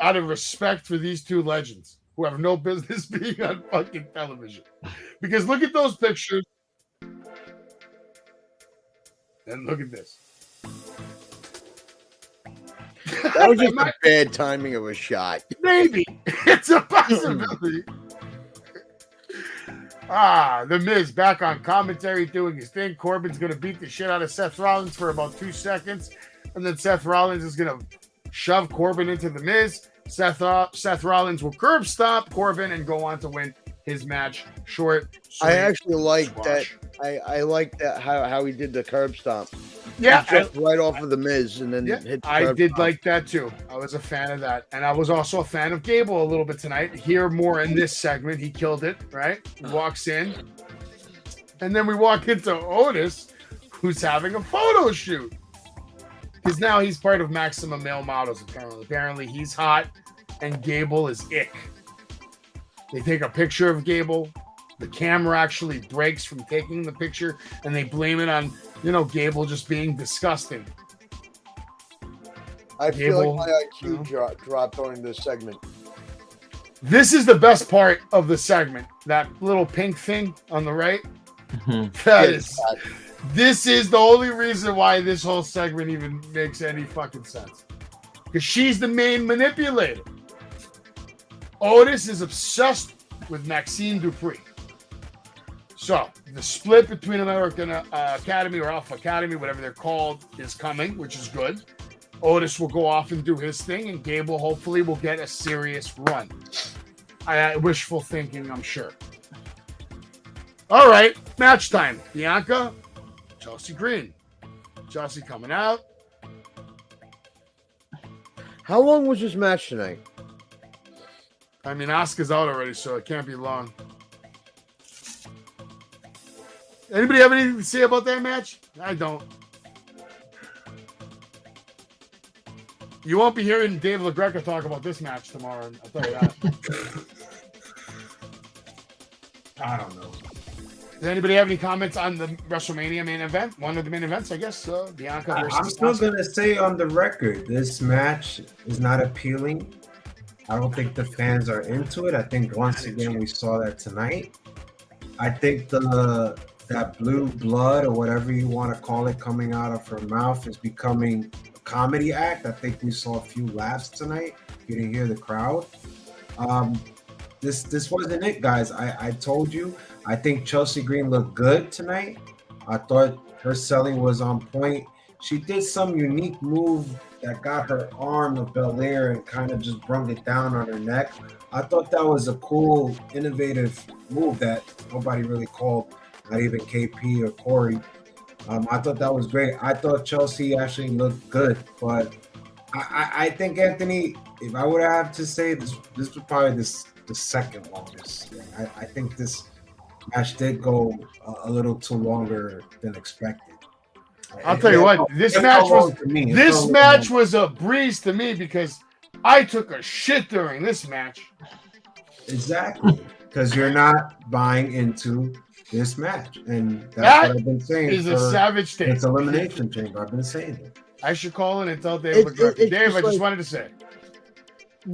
Out of respect for these two legends who have no business being on fucking television. Because look at those pictures. And look at this. That was just a bad timing of a shot. Maybe. It's a possibility. The Miz back on commentary doing his thing. Corbin's going to beat the shit out of Seth Rollins for about 2 seconds. And then Seth Rollins is going to shove Corbin into the Miz. Seth Rollins will curb stomp Corbin and go on to win his match. Short, sweet, I actually like squash. that. I like that how he did the curb stomp. Yeah, He jumped right off of the Miz and then hit the I curb did stomp. like that too. I was a fan of that. And I was also a fan of Gable a little bit tonight. Here more in this segment. He killed it, right? He walks in. And then we walk into Otis, who's having a photo shoot. Because now he's part of Maximum Male Models, apparently. Apparently he's hot and Gable is ick. They take a picture of Gable. The camera actually breaks from taking the picture and they blame it on, Gable just being disgusting. I Gable, feel like my IQ dropped during this segment. This is the best part of the segment. That little pink thing on the right. This is the only reason why this whole segment even makes any fucking sense. Because she's the main manipulator. Otis is obsessed with Maxine Dupree. So, the split between American Academy or Alpha Academy, whatever they're called, is coming, which is good. Otis will go off and do his thing, and Gable hopefully will get a serious run. Wishful thinking, I'm sure. All right, match time. Bianca, Chelsea Green. Chelsea coming out. How long was this match tonight? I mean, Asuka's out already, so it can't be long. Anybody have anything to say about that match? I don't. You won't be hearing Dave LaGreca talk about this match tomorrow. I'll tell you that. I don't know. Does anybody have any comments on the WrestleMania main event? One of the main events, I guess. Bianca versus I'm still Asuka. going to say on the record, this match is not appealing. I don't think the fans are into it. I think once again we saw that tonight. I think that blue blood or whatever you want to call it coming out of her mouth is becoming a comedy act. I think we saw a few laughs tonight. You didn't hear the crowd. This wasn't it, guys. I told you. I think Chelsea Green looked good tonight. I thought her selling was on point. She did some unique move that got her arm of Belair and kind of just brung it down on her neck. I thought that was a cool, innovative move that nobody really called, not even KP or Corey. I thought that was great. I thought Chelsea actually looked good, but I think, Anthony, if I would have to say this was probably the second longest. I think this match did go a little too longer than expected. I'll tell you what, this match was a breeze to me because I took a shit during this match. Exactly, because you're not buying into this match, and that's what I've been saying. Is a savage take. It's Elimination Chamber. I've been saying it. I should call in and tell Dave LaGreca. Dave, I just wanted to say,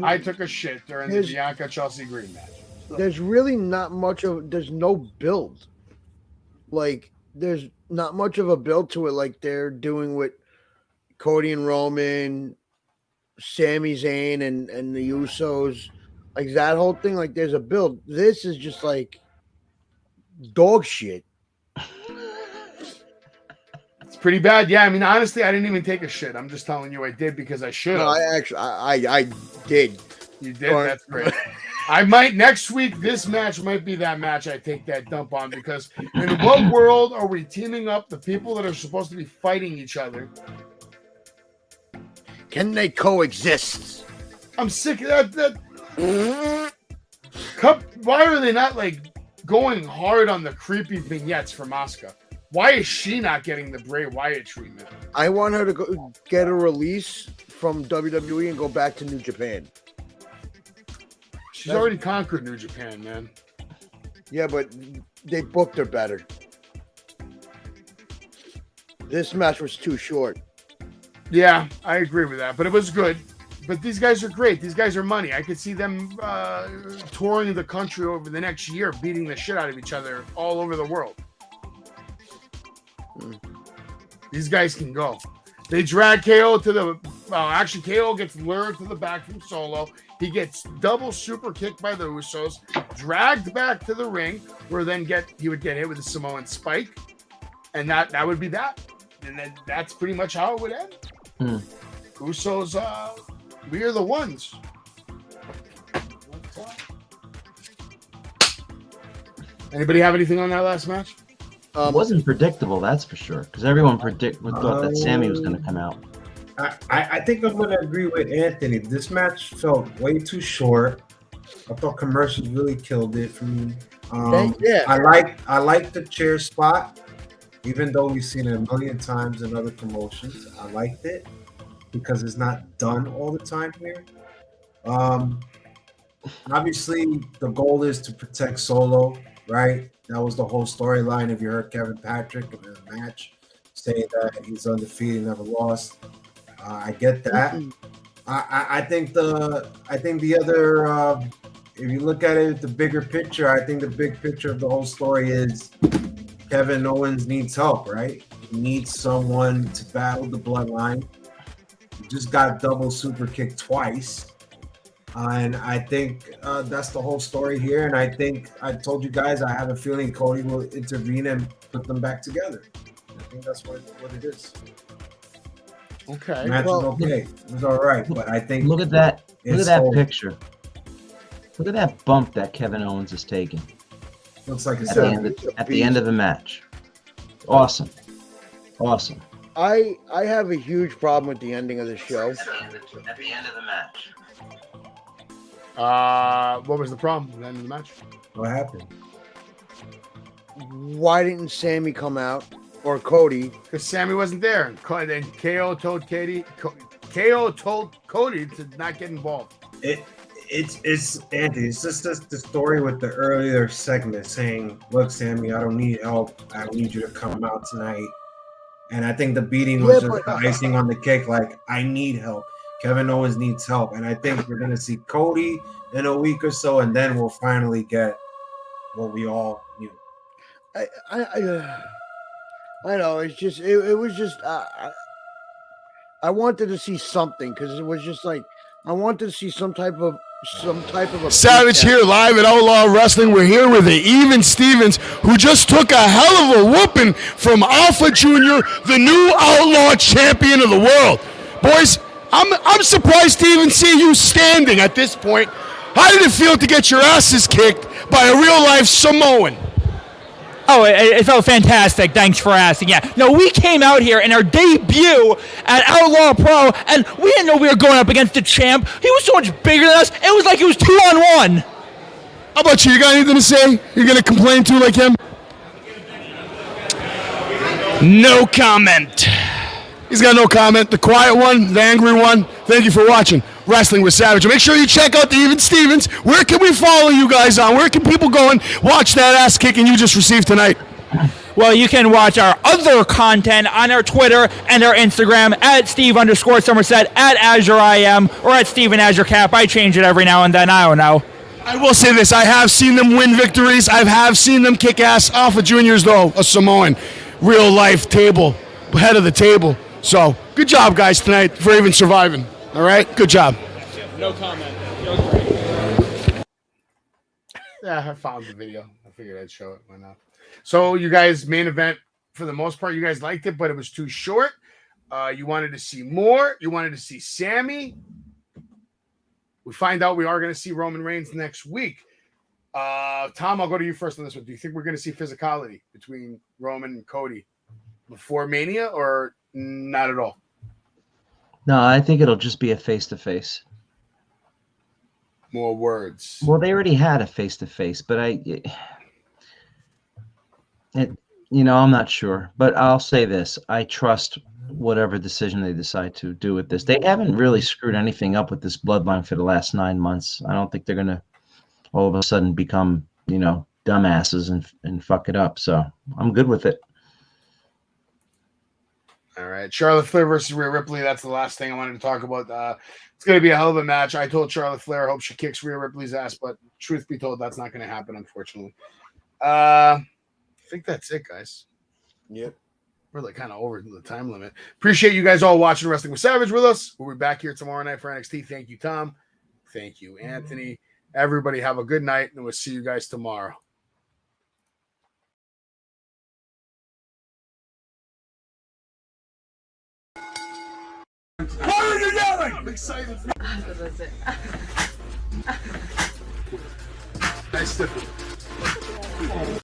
I took a shit during the Bianca Chelsea Green match. There's really not much of. There's no build. Like there's not much of a build to it, like they're doing with Cody and Roman, Sami Zayn, and the Usos. Like that whole thing. Like there's a build. This is just like dog shit. It's pretty bad. Yeah, I mean, honestly, I didn't even take a shit. I'm just telling you I did because I should have. No, I did. You did? That's great. I might next week. This match might be that match I take that dump on because in what world are we teaming up the people that are supposed to be fighting each other? Can they coexist? I'm sick of that. Why are they not like going hard on the creepy vignettes from Asuka? Why is she not getting the Bray Wyatt treatment? I want her to go get a release from WWE and go back to New Japan. She's already conquered New Japan, man. Yeah, but they booked her better. This match was too short. Yeah, I agree with that, but it was good. But these guys are great. These guys are money. I could see them touring the country over the next year, beating the shit out of each other all over the world. These guys can go. They drag KO to the actually, KO gets lured to the back from Solo. He gets double super kicked by the Usos, dragged back to the ring, where then he would get hit with a Samoan spike, and that would be that. And then that's pretty much how it would end. Usos, we are the ones. Anybody have anything on that last match? It wasn't predictable, that's for sure, because everyone thought that Sammy was going to come out. I think I'm going to agree with Anthony. This match felt way too short. I thought commercials really killed it for me. I like the chair spot, even though we've seen it a million times in other promotions. I liked it because it's not done all the time here. Obviously, the goal is to protect Solo, right? That was the whole storyline. If you heard Kevin Patrick in the match say that he's undefeated, never lost, I get that. I think the other, if you look at it, the bigger picture, I think the big picture of the whole story is Kevin Owens needs help, right? He needs someone to battle the bloodline. He just got double super kicked twice. And I think that's the whole story here. And I think I told you guys, I have a feeling Cody will intervene and put them back together. I think that's what it is. Okay. Match was okay. It was all right, but I think Look at that over. picture. Look at that bump that Kevin Owens is taking. Looks like at the end of the match. Awesome. I have a huge problem with the ending of the show. At the end of the match. What was the problem at the end of the match? What happened? Why didn't Sammy come out or Cody? Because Sammy wasn't there. And KO told KO told Cody to not get involved. It's Anthony. It's just the story with the earlier segment saying, "Look, Sammy, I don't need help. I need you to come out tonight." And I think the beating was just the icing on the cake. Like, I need help. Kevin Owens needs help, and I think we're gonna see Cody in a week or so, and then we'll finally get what we all knew. I know it's just it was just I wanted to see something because it was just like I wanted to see some type of a Savage here live at Outlaw Wrestling. We're here with the Even Stevens, who just took a hell of a whooping from Alpha Jr., the new Outlaw champion of the world. Boys, I'm surprised to even see you standing at this point. How did it feel to get your asses kicked by a real-life Samoan? Oh, it felt fantastic. Thanks for asking. Yeah. No, we came out here in our debut at Outlaw Pro, and we didn't know we were going up against the champ. He was so much bigger than us. It was like it was 2-on-1. How about you? You got anything to say? You're going to complain too like him? No comment. He's got no comment. The quiet one, the angry one. Thank you for watching Wrestling with Savage. Make sure you check out the Even Stevens. Where can we follow you guys on? Where can people go and watch that ass kicking you just received tonight? Well, you can watch our other content on our Twitter and our Instagram at Steve_Somerset, at AzureIM, or at Steven Azure Cap. I change it every now and then. I don't know. I will say this. I have seen them win victories. I have seen them kick ass. Alpha Junior's, though, a Samoan. Real life table. Head of the table. So, good job, guys, tonight for even surviving. All right? Good job. No comment. Yeah, I found the video. I figured I'd show it. Why not? So, you guys, main event, for the most part, you guys liked it, but it was too short. You wanted to see more. You wanted to see Sammy. We find out we are going to see Roman Reigns next week. Tom, I'll go to you first on this one. Do you think we're going to see physicality between Roman and Cody before Mania, or not at all? No, I think it'll just be a face-to-face. More words. Well, they already had a face-to-face, but I'm not sure. But I'll say this. I trust whatever decision they decide to do with this. They haven't really screwed anything up with this bloodline for the last 9 months. I don't think they're going to all of a sudden become, dumbasses and fuck it up. So I'm good with it. All right. Charlotte Flair versus Rhea Ripley. That's the last thing I wanted to talk about. It's going to be a hell of a match. I told Charlotte Flair I hope she kicks Rhea Ripley's ass, but truth be told, that's not going to happen, unfortunately. I think that's it, guys. Yep. We're like kind of over the time limit. Appreciate you guys all watching Wrestling with Savage with us. We'll be back here tomorrow night for NXT. Thank you, Tom. Thank you, Anthony. Everybody have a good night, and we'll see you guys tomorrow. Why are you yelling? I'm excited. Nice stiffy.